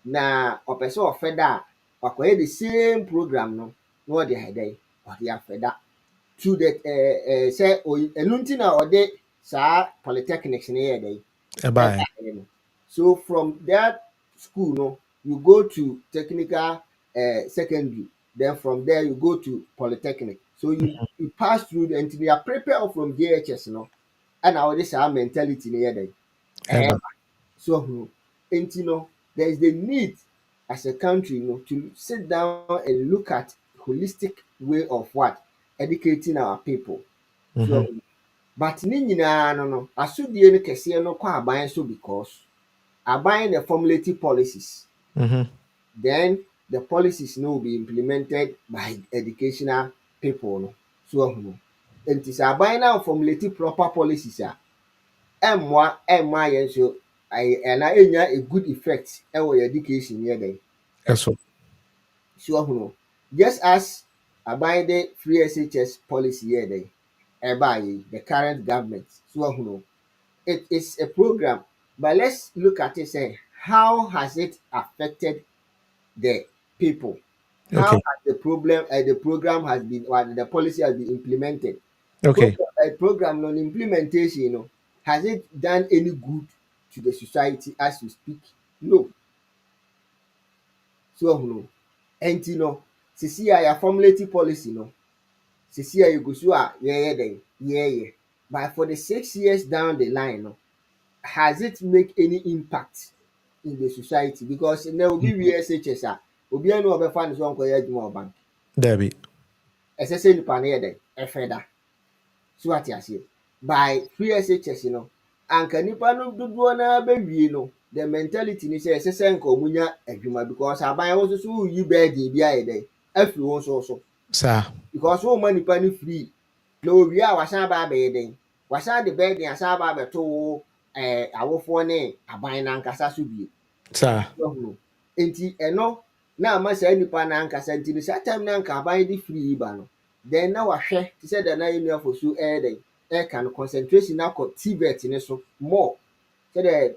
na ɔpɛ sɛ ɔfɛda a wakɔyɛ the same program no na ɔde ayɛ dɛn ɔde afɛda to the sɛ ɛno nti na ɔde saa polytechnics no yɛ dɛn Bye. ɛbaeɛ no. So from that school no you go to technical secondary, then from there you go to polytechnic, so you pass through the until you are prepared from JHS no ɛna wɔde saa mentality no yɛ dɛn Eba. ɛɛba. So nti no there is the need as a country no to sit down and look at holistic way of what educating our people. So Mm-hmm. but ne nyinaa no asodie no kɛseɛ no kɔ aban so because Abide the formulative policies. Mm-hmm. Then the policies no will be implemented by educational people no. So no. Nti sɛ aban na formulate proper policies a ɛmmoa yɛn nso ɛna ɛnya a good effect ɛwɔ yɛn education yɛ dɛn Eso. so ɔhono just as aban de free SHS policy yɛ dɛn ɛbaa yi the current government so ɔhono it is a program but let's look at it say how has it affected the people. How Okay. has the program has been, or the policy has been implemented? Okay. Program on implementation, has it done any good to the society as we speak? No. So no. And sisi a yɛ formulate policy no, sisi a yɛgu so a yɛyɛ dɛn, yɛyɛ. But for the 6 years down the line no, has it make any impact in the society? Because na obi wie SHS a, obiara na ɔbɛfa ne so ɔnkɔyɛ adwuma wɔ bank. Debbie. Ɛsɛ sɛ nipa no yɛ dɛn ɛfɛ da so ate aseɛ by free SHS no anka nipa no dodoɔ naa bɛwie no the mentality ni sɛ ɛsɛ sɛ nka ɔmo nya adwuma because aban wo nso so woyi burden bi ayɛ dɛn afiri wo nso so Sir. because wo ma nipa no free na owie a wasan aba abɛyɛ dɛn wasan de burden asan aba abɛto wo awofoɔ ne aban nankasa so bio. Sir. Nti ɛno na ama saa nipa no ankasa nti no saa time na anka aban de free yi ba no then na wahwɛ te sɛ da na yɛ nuafo so ɛyɛ dɛn ɛka no concentration na akɔ TVET ne so more sɛdeɛ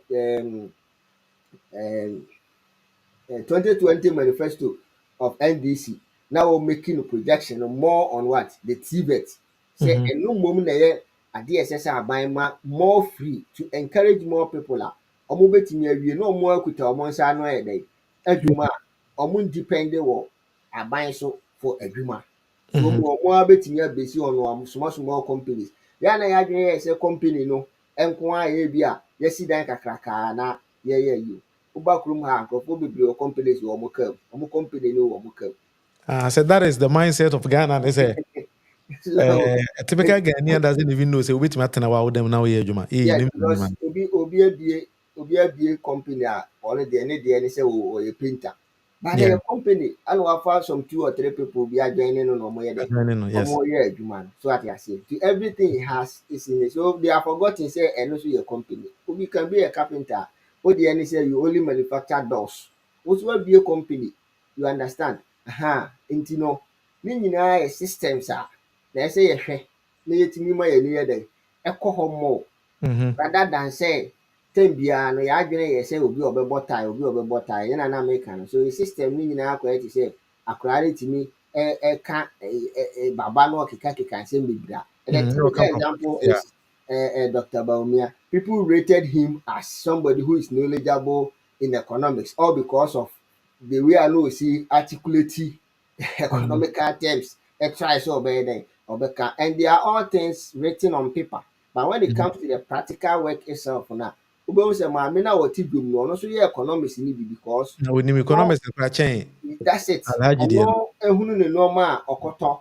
2020 manifesto of NDC na wɔn making projection no more on what the TVET sɛ Mm-hmm. ɛno mmom na ɛyɛ adeɛ ɛsɛ sɛ aban ma more free to encourage more people a wɔn bɛtumi awie na wɔn akuta wɔn nsa ano ayɛ dɛn adwuma a wɔn depende wɔ aban so for adwuma so Mm-hmm. wɔn a bɛtumi abɛsi wɔn small small companies yɛn na yɛadwene yɛ sɛ company no nko ara yɛ bi a yɛsi dan kakrakaa na yɛyɛ yie woba kurom ha nkurɔfoɔ bebree wɔ companies wɔ wɔn kam wɔn company no wɔ wɔn kam. So that is the mindset of Ghana. They say So a typical Ghanaian doesn't even know. Say which matter now them now here Juma. yes because obi abie company a ɔno deɛ ne deɛ ne sɛ ɔyɛ painter but Yeah. ɛyɛ company ana wafa some 2 or 3 people bi adjoin no na ɔmo yɛ dɛ No, yes. ɔmo yɛ adwuma no so ate aseɛ to everything he has is in it so they are forgotten sɛ ɛno so yɛ company obi can be a carpenter o deɛ ne sɛ you only manufacture doors o so abie company you understand nti no ne nyinaa yɛ systems a na ɛsɛ yɛhwɛ na yɛtumi ma yɛn ani yɛ dɛ ɛkɔ hɔ more Mm-hmm. rather than sɛ term biara no yɛadwene yɛ sɛ obi a ɔbɛbɔ tie yɛn na meka no so yɛ system no nyinaa akɔyɛ te sɛ akwadaa no tumi ɛka baba no ɔkekakeka nsɛm bebree a the No, typical come from. example Yeah. is Dr. Baumia. People rated him as somebody who is knowledgeable in economics all because of the way I know see articulate Mm-hmm. economical terms try sɛ ɔbɛyɛ dɛn ɔbɛka and they are all things written on paper but when it comes to the practical work itself na wobɛhu sɛ maame no a wɔte dwom no ɔno nso yɛ economics no bi because Now with the ɔno economics the chain. that's it Alhaji Dian. ɔno ehunu ne nneɛma a ɔkɔtɔ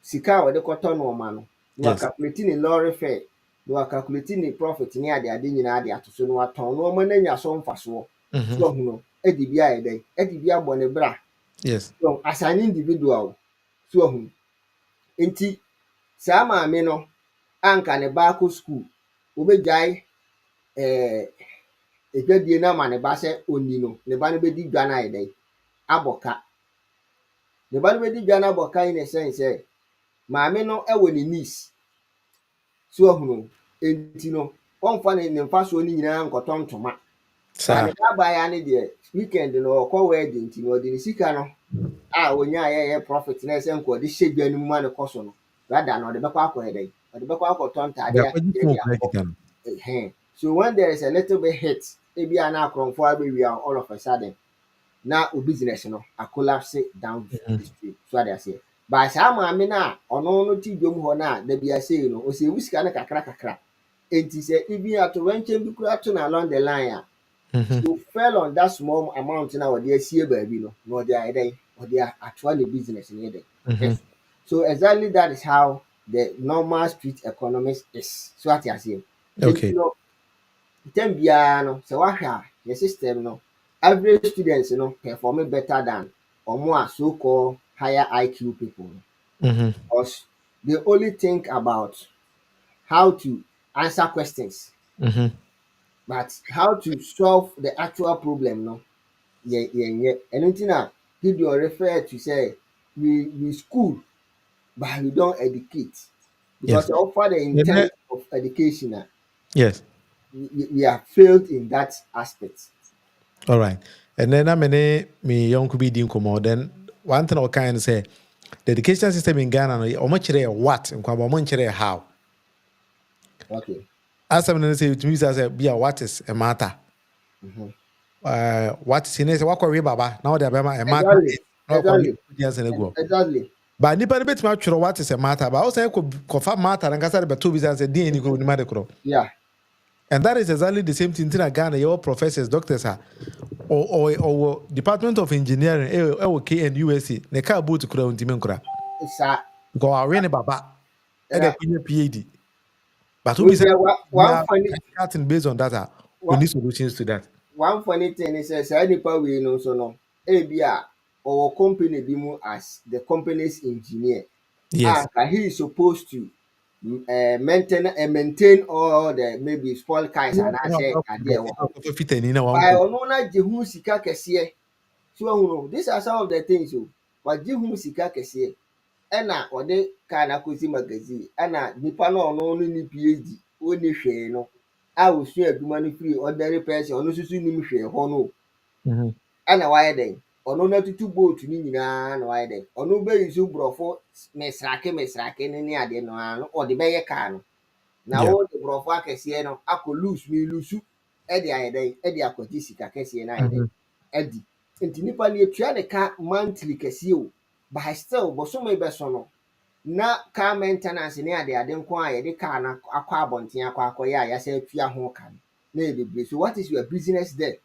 sika a wɔde kɔtɔ nneɛma no na Yes. wakalkulate ne lorry fare na wakalkulate ne profit ne ade nyinaa de ato so na watɔn nneɛma no anya so mfasoɔ Mm-hmm. so ɔho no de bi ayɛ dɛn de bi abɔ ne bra Yes. so as an individual so ɔho nti saa maame no anka ne ba akɔ school obɛgyae edwadie no ama ne ba sɛ onni no ne ba no bɛdi dwa no ayɛ dɛn abɔ ka ne ba no bɛdi dwa no abɔ ka in the sense sɛ maame no wɔ ne niece so ɔhunu nti no wɔmfa ne mfasoɔ no nyinaa nkɔtɔ ntoma ba ne Sir. ba abaayewa no deɛ weekend no ɔkɔ wedding nti no ɔde ne sika no a onyaa yɛyɛ profit na ɛsɛ nka ɔde hyɛ dwa no mu ma ne kɔ so no rather na ɔde bɛkɔ akɔyɛ dɛn ɔde bɛkɔ akɔtɔ The ntaadeɛ Akwaji akyerɛ de phone akɔ break so when there is a little bit hit ebi a na akorɔmfoɔ abɛwie a all of a sudden na o business no collapse down Mm-hmm. the street so ade aseɛ but saa maame no a ɔno no ti dwom hɔ no a dabi asɛe no ɔsɛ ewu sika no kakra enti sɛ even atowerɛnkyɛm bi koraa to no along the line a Mm-hmm. so fell on that small amount na ɔde asie baabi no na ɔde ayɛ dɛn ɔde atoa ne business no yɛ dɛn Mm-hmm. so exactly that is how the normal street economics is so ate aseɛ nti Okay. no term biara no sɛ wahwɛ a yɛ system no average students no perform better than ɔmo a so called higher IQ people Mm-hmm. because they only think about how to answer questions, Mm-hmm. but how to solve the actual problem no yɛnyɛ ɛno nti na Gideon refer to say we school but we don't educate because Yes. they offer the And then, intent of education yes. we have failed in that aspect. All right. And then I'm me young could be doing come then one thing I can say the education system in Ghana no much what and much how. Okay. As I'm say to me say be a what is a matter. Mm-hmm. What is in what we baba now the a matter Exactly. no Exactly. years and ago. Exactly. But nipa bit ma twere what is a matter but also kofa matter and kasa be to be say din ni ko ni ma de kro. Yeah. And that is exactly the same thing in Ghana. Your professors, doctors are, or Department of Engineering, OK and USC. Ne ka boot kura untimen kura. It's a Go away baba. And a PhD. But who be said we one are funny starting based on data. We one, need solutions to that. one funny thing is saa nipa wei no nso no ebi a ɔwɔ company bi mu as the company's engineer. Yes. He is supposed to maintain all the maybe spoil cars and I say adeɛ wɔ hɔ. Fit and in one By could. ɔno na gye ho sika kɛseɛ. So ahunu these are some of the things o. Wagye ho sika kɛseɛ ɛna ɔde car no akɔsi magazine ɛna nipa no a ɔno no ne PhD ɔnni hwee no a osua adwuma no firi ordinary person ɔno nso so nim hwee hɔ no Mm-hmm. ɛna wayɛ dɛn ɔno no atutu boat no nyinaa na wayɛ dɛn ɔno bɛyi so borɔfo mesrake ne adeɛ no ara no ɔde bɛyɛ car no na Yeah. wode borɔfo akɛseɛ no akɔ lusu ɛde ayɛ dɛn ɛde akɔgye sika kɛseɛ no ayɛ Mm-hmm. dɛn adi nti nipa no etua ne ka monthly kɛseɛ o but still bosome bɛso no na car maintenance ne ade nko a yɛde car no akɔ abɔnten akɔyɛ a yɛasɛ atua ho ka no na yɛ bebree so what is your business there.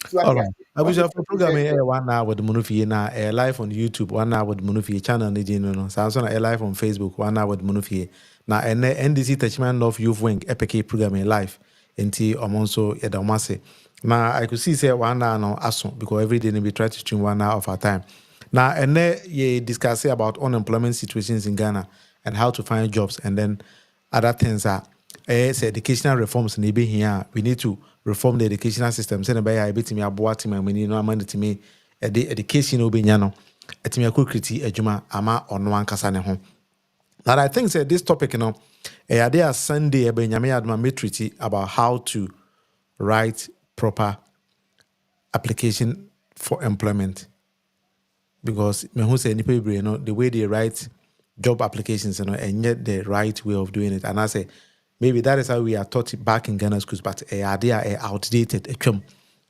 So All right. I what wish is you for your business programming there. 1 hour with Munufi na live on YouTube, 1 hour with Munufi channel ni jino no. Samson live on Facebook, 1 hour with Munufi. Na NDC Touchman of Youth Wing EPK programming live. Enti omonso yedamase. Na I could see say 1 hour no aso because every day we try to stream 1 hour of our time. Now ye discuss about unemployment situations in Ghana and how to find jobs and then other things are say educational reforms in here. We need to reform the educational system. Send by a bit me aboa to my money no man to me the education obi nya no. Etimi akokriti adwuma ama ono ankasa ne ho. But I think say this topic you know there Sunday ebe nyame adma metriti about how to write proper application for employment because me who say nipa bebree no the way they write job applications and yet the right way of doing it and I say maybe that is how we are taught back in Ghana schools but they are outdated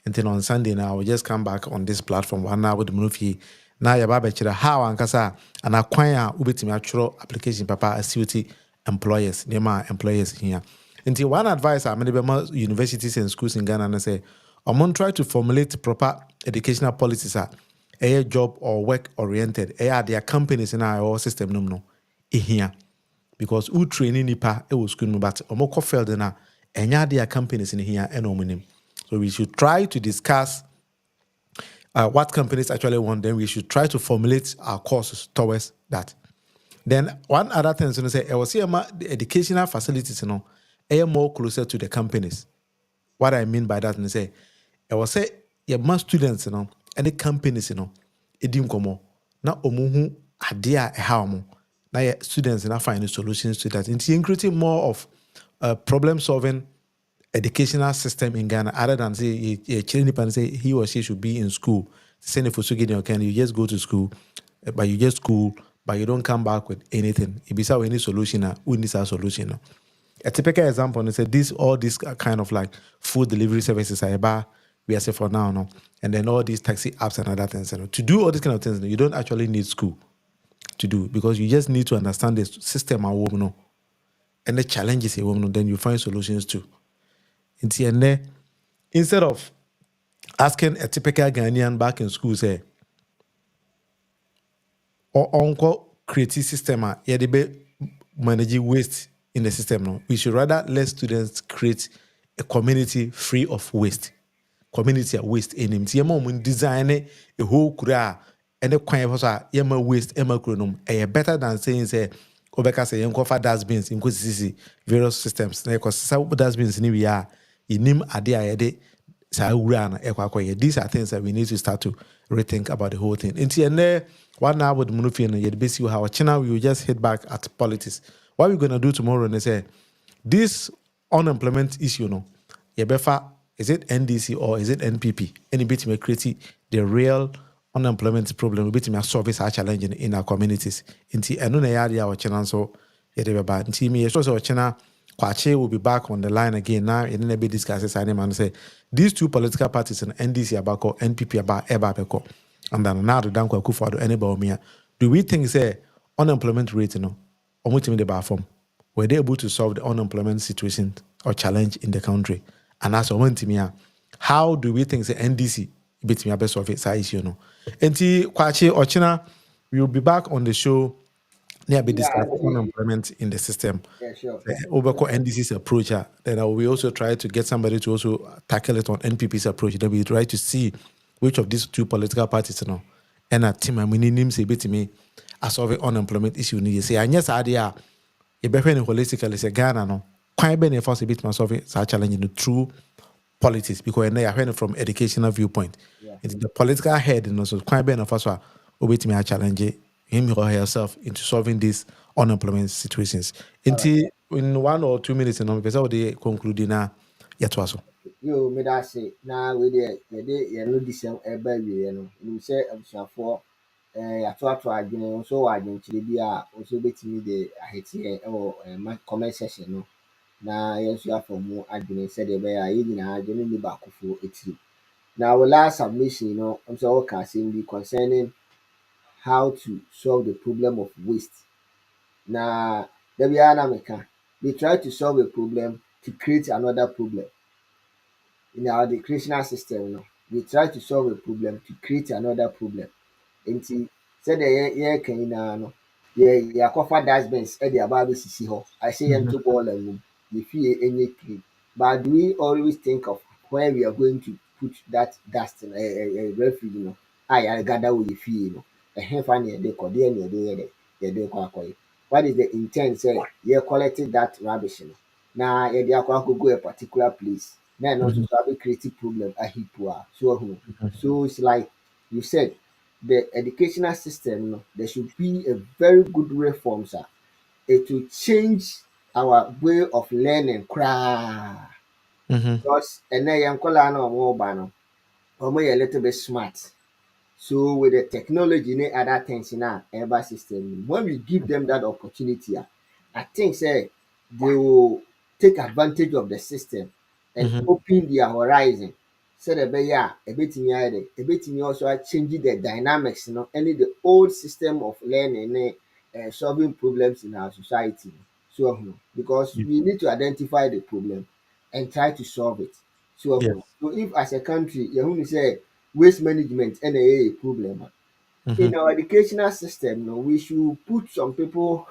until on Sunday now I will just come back on this platform 1 hour with Munufi now ya baba chira how ankasa and acquire ubetimi actual application papa acuity employers nema employers here until one advice I many universities and schools in Ghana and say I'm try to formulate proper educational policies a job or work oriented their companies in our system no here because who training nipa was school no but omoko field na their companies in here and omunim so we should try to discuss what companies actually want then we should try to formulate our courses towards that then one other thing is to say I was here the educational facilities more closer to the companies. What I mean by that is say, I was say your more students, any companies, edim komo na omuhu adia ehamo na your students na find solutions to that. It's increasing more of problem solving educational system in Ghana other than say say he or she should be in school. Send if you just go to school, but you just school, but you don't come back with anything. If you any solution, we need a solution. A typical example is that all these kind of like food delivery services are about we are say for now, no, and then all these taxi apps and other things. To do all these kind of things, you don't actually need school to do because you just need to understand the system a woman know and the challenges a woman know, then you find solutions too. And then instead of asking a typical Ghanaian back in school, say, or uncle creative system, yeah, they be manage waste in the system. No, we should rather let students create a community free of waste. Community waste in him. Yema mun design a whole kura and the kwan hosa yema waste yema kronum. Better than saying say obeka say yenko for dustbins in sisi various systems. Na because some dustbins ni we are inim ade ayede sa wura na ekwakoye. These are things that we need to start to rethink about the whole thing. Inti ene one hour with Munufi and yet basi how China we will just hit back at politics. What we're gonna do tomorrow and say this unemployment issue, no, Yebefa, is it NDC or is it NPP? Any bit may create the real unemployment problem, bit may solve our challenge in our communities. Inti enu na yadi our channel so yedebeba. Inti me so so channel Kwache will be back on the line again now. And then be discusses and say these two political parties in NDC about NPP about Eba Beko. And then now the Danko Kufado anybody. Do we think say unemployment rate, you know, or what the bar form? Were they able to solve the unemployment situation or challenge in the country? And as one team, how do we think the NDC bit me best of it size, you know? And Kwachi Ochina, we will be back on the show. Near be Yeah, discussing unemployment in the system. yeah, sure. Overcall NDC's approach. Then we also try to get somebody to also tackle it on NPP's approach. Then we try to see which of these two political parties, you know, and a team and we need him say bit me as solve unemployment issue. Need say and yes, idea a better holistically say Ghana no quite be force a bit more solve such challenge the true politics because they are hearing from educational viewpoint. Yeah. It's the political head, you know, so quite be enough us wait me a challenge him or herself into solving these unemployment situations. All right. In 1 or 2 minutes, and person they conclude na yet was. Yo, me that say na we dey ye no disem eba wie no. Nim say abusuafo ato adwene nso wɔ adwenkyerɛ bi a nso betumi de ahete ɛwɔ comment section no. Na yɛnso afa mu adwene sɛdeɛ ɛbɛyɛ a yɛn nyinaa adwene ne baakofo etiri. Now our last submission, I'm so okay, saying concerning how to solve the problem of waste. Now, the America, they try to solve a problem to create another problem. In our educational system, we try to solve a problem to create another problem. Nti sɛdeɛ yɛreka nyinaa no yɛakɔfa dustbins de aba abɛsisi hɔ ahyɛ yɛnto bɔɔla mu yɛfie ɛnyɛ clean but do we always think of where we are going to put that dust no refuge no a yɛagada wɔ yɛfie no ɛhefa ne yɛde kɔ deɛ ne yɛde kɔ akɔyɛ what is the intent sɛ yɛ that rubbish no na yɛde akɔ akɔgu a particular place na ɛno nso so abɛcreate problem ahipu a so ahu so it's like you said the educational system, there should be a very good reform, sir. It will change our way of learning. Cry. Because and then young no, a little bit smart. So with the technology and other things in our ever system, when we give them that opportunity, I think say they will take advantage of the system and open their horizon. So the be a bit also changing the dynamics, any the old system of learning solving problems in our society. So because we need to identify the problem and try to solve it. Yes. So if as a country, you say waste management and a problem. In our educational system, we should put some people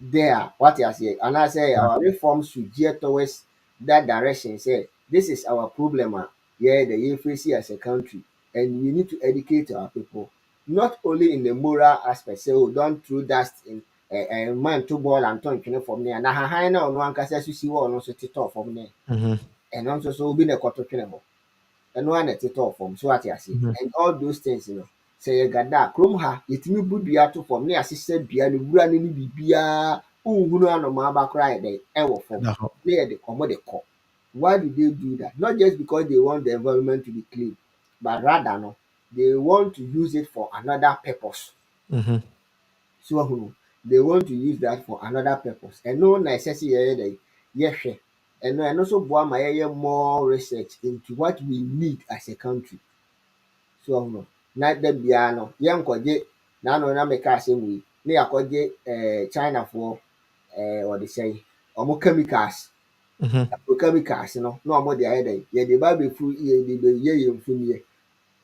there. What you say, and I say our reforms should gear towards that direction. Say this is our problem. Yeah, the EFC as a country, and we need to educate our people not only in the moral aspect. Say, oh, don't throw dust in a man to ball and turn from there. Now, I know no one can say see what also to talk from there, and also so be the quarter ɛno ara na ɛtetɔɔ fam so ate ase and all those things sɛ yɛgada a kurom ha yɛtumi bu dua ato fam na yɛahyehyɛ dua no wura no ne biribiara wonhunu anomaa ba koraa yɛ dɛn ɛwɔ fam na yɛde ɔmo de kɔ why do they do that not just because they want the environment to be clean but rather they want to use it for another purpose so they want to use that for another purpose ɛno na ɛsɛ sɛ yɛyɛ dɛn yɛhwɛ ɛno nso boa ma yɛyɛ more research into what we need as a country so na da biara yɛnkɔgye n'ano na meka asɛm wei na yɛakɔgye Chinafoɔ wɔde sɛn ɔmo chemicals chemicals na ɔmo de ayɛ dɛn yɛde ba abɛfuru yɛde bɛyɛ yɛn mfunie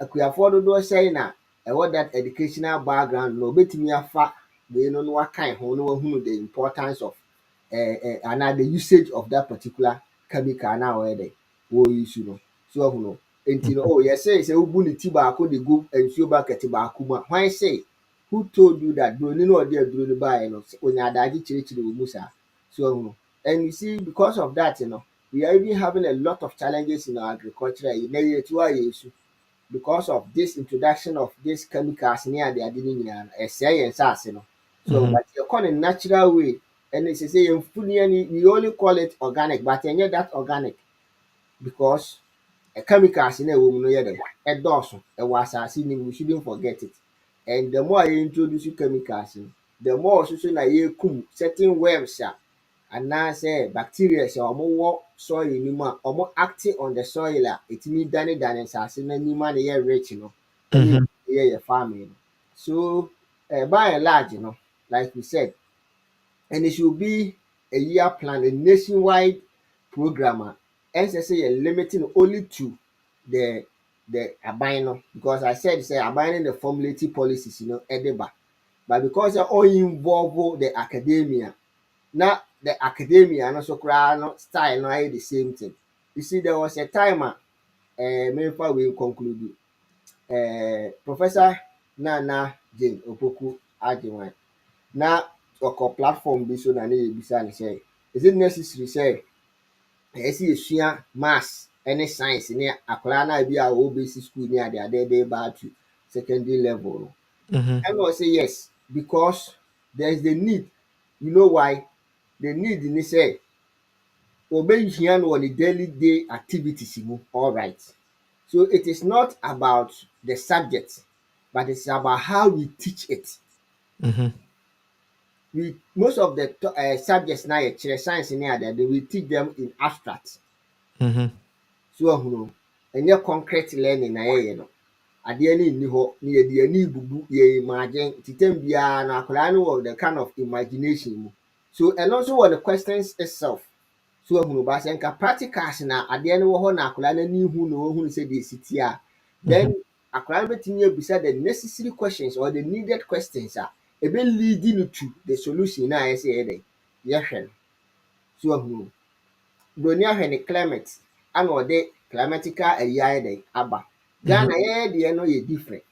akuafoɔ dodoɔ sɛn na ɛwɔ that educational background na obetumi afa wei no na wakan ho na wahunu the importance of and the usage of that particular chemical now where they will use so no enti no oh yes say ubu ni ti baako de go ensuo bucket baako ma why say who told you that bro ni no dey aduro ni buy no onya adaji chire wo musa so no and you see because of that we are even having a lot of challenges in our agriculture because of this introduction of these chemicals near the adini nyina ɛsɛe yɛn no so but you call it natural way and it's say we only call it organic but ɛnyɛ that organic because chemicals na ɛwɔ mu no yɛ dɛ ɛdɔɔso ɛwɔ asase no we shouldn't forget it and the more you introduce chemicals the more so na yɛkum certain worms anaasɛ bacteria a wɔwɔ soil no mu a wɔn acting on the soil a ɛtumi danedane nsase no anim a na ɛyɛ rich no ɛne yɛyɛ farming no so by and large like we said and it should be a year plan a nationwide program a ɛnsɛ sɛ yɛ limiting only to the aban no because I said sɛ aban no the formulating policies ɛde ba but because all involve the academia na the academia no so koraa no style no ayɛ the same thing you see there was a time memfa wei conclude Professor Nana Jane Opoku Agyemang na ɔkɔ platform bi so na ne yɛbisa no sɛ is it necessary sɛ ɛyɛ sɛ yɛsua maths ne science ne akwadaa no a bi a wɔwɔ basic school ne adeade ba to secondary level no ɛna ɔsɛ yes because there is the need you know why the need ni sɛ obɛhia no wɔ ne daily day activities mu all right so it is not about the subject but it's about how we teach it we most of the subjects na yɛkyerɛ science ne adeade we teach them in abstract so ahunu ɛnyɛ concrete learning na yɛyɛ no adeɛ no nni hɔ na yɛde ani bubu yɛ imagine titam biara na akwadaa no wɔ the kind of imagination mu so ɛno nso wɔ the questions itself so ahunu ba sɛ nka practicals na adeɛ no wɔ hɔ na akwadaa no ani hu na ɔhunu sɛ deɛ ɛsi tie a then akwadaa no bɛtumi abisa the necessary questions or the needed questions a ebe leading to the solution na ayɛ sɛ yɛ dɛ yɛhwɛ no so ahunu broni ahwɛ ne climate ana ɔde climatical ayi ayɛ dɛ aba Ghana yɛyɛ deɛ no yɛ different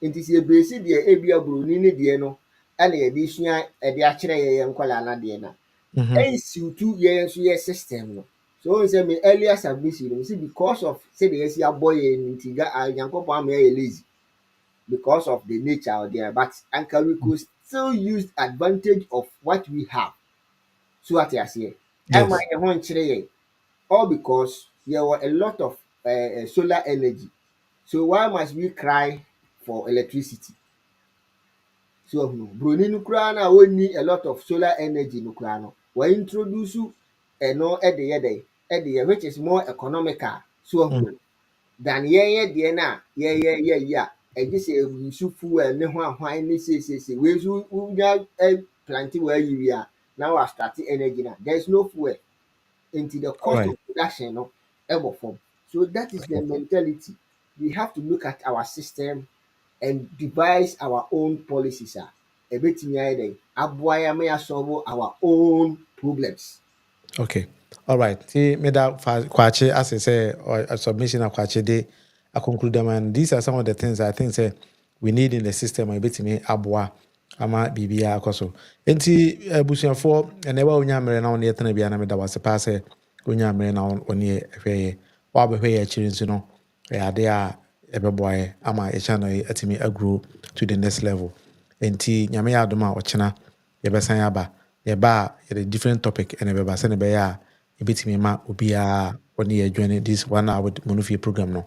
nti sɛ yɛbɛsi deɛ ebi aburoni ne deɛ no ɛna yɛde sua ɛde akyerɛ yɛyɛ nkɔlaa na deɛ na ɛnsiwtu yɛn nso yɛ system no so wɔn sɛ me earlier submission no si because of sɛdeɛ yɛsi abɔ yɛn nti nyankopɔn ama yɛyɛ lazy because of the nature of there but anka we could still use advantage of what we have so ate aseɛ ɛma yɛn ho nkyerɛ yɛn all because there were a lot of solar energy so why must we cry for electricity so broni no koraa na wɔnni a lot of solar energy no koraa no wɔ introduce ɛno ɛde yɛ dɛ ɛde yɛ which is more economical so than yɛyɛ deɛ no a yɛyɛ yi a ɛgye sɛ ɛwusu fuel ne ho ahwan ne seesiesie wei nso wonya planti wɔ ayi wie a na wɔastarte energy no there is no fuel nti the cost of production no ɛwɔ fam so that is the mentality we have to look at our system and devise our own policies a ɛbɛtumi ayɛ dɛ aboa yɛ ama yɛasolve our own problems. Okay. All right. See, me that kwache as I say or a submission of kwache de I conclude them and these are some of the things I think say we need in the system a bit me abwa ama bibia akoso. Enti busuafo enewa onyamere na oni etena bia na me da wase pa say onyamere na oni ehwe wa behwe ya chiri nso no ade a ebeboaye ama e channel atimi agro to the next level. Enti nyame ya adoma ochena yebesan aba yɛba yɛde different topic ɛna bɛba sɛ ne bɛyɛ a yɛbɛtumi ma obiara ɔne yɛ adwane this 1 hour monofie program no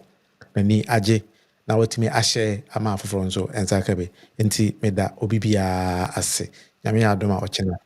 n'ani agye na watumi ahyɛ ama afoforɔ nso ɛnsa ka bi nti meda obi biara ase nyame yɛ adom a ɔkyena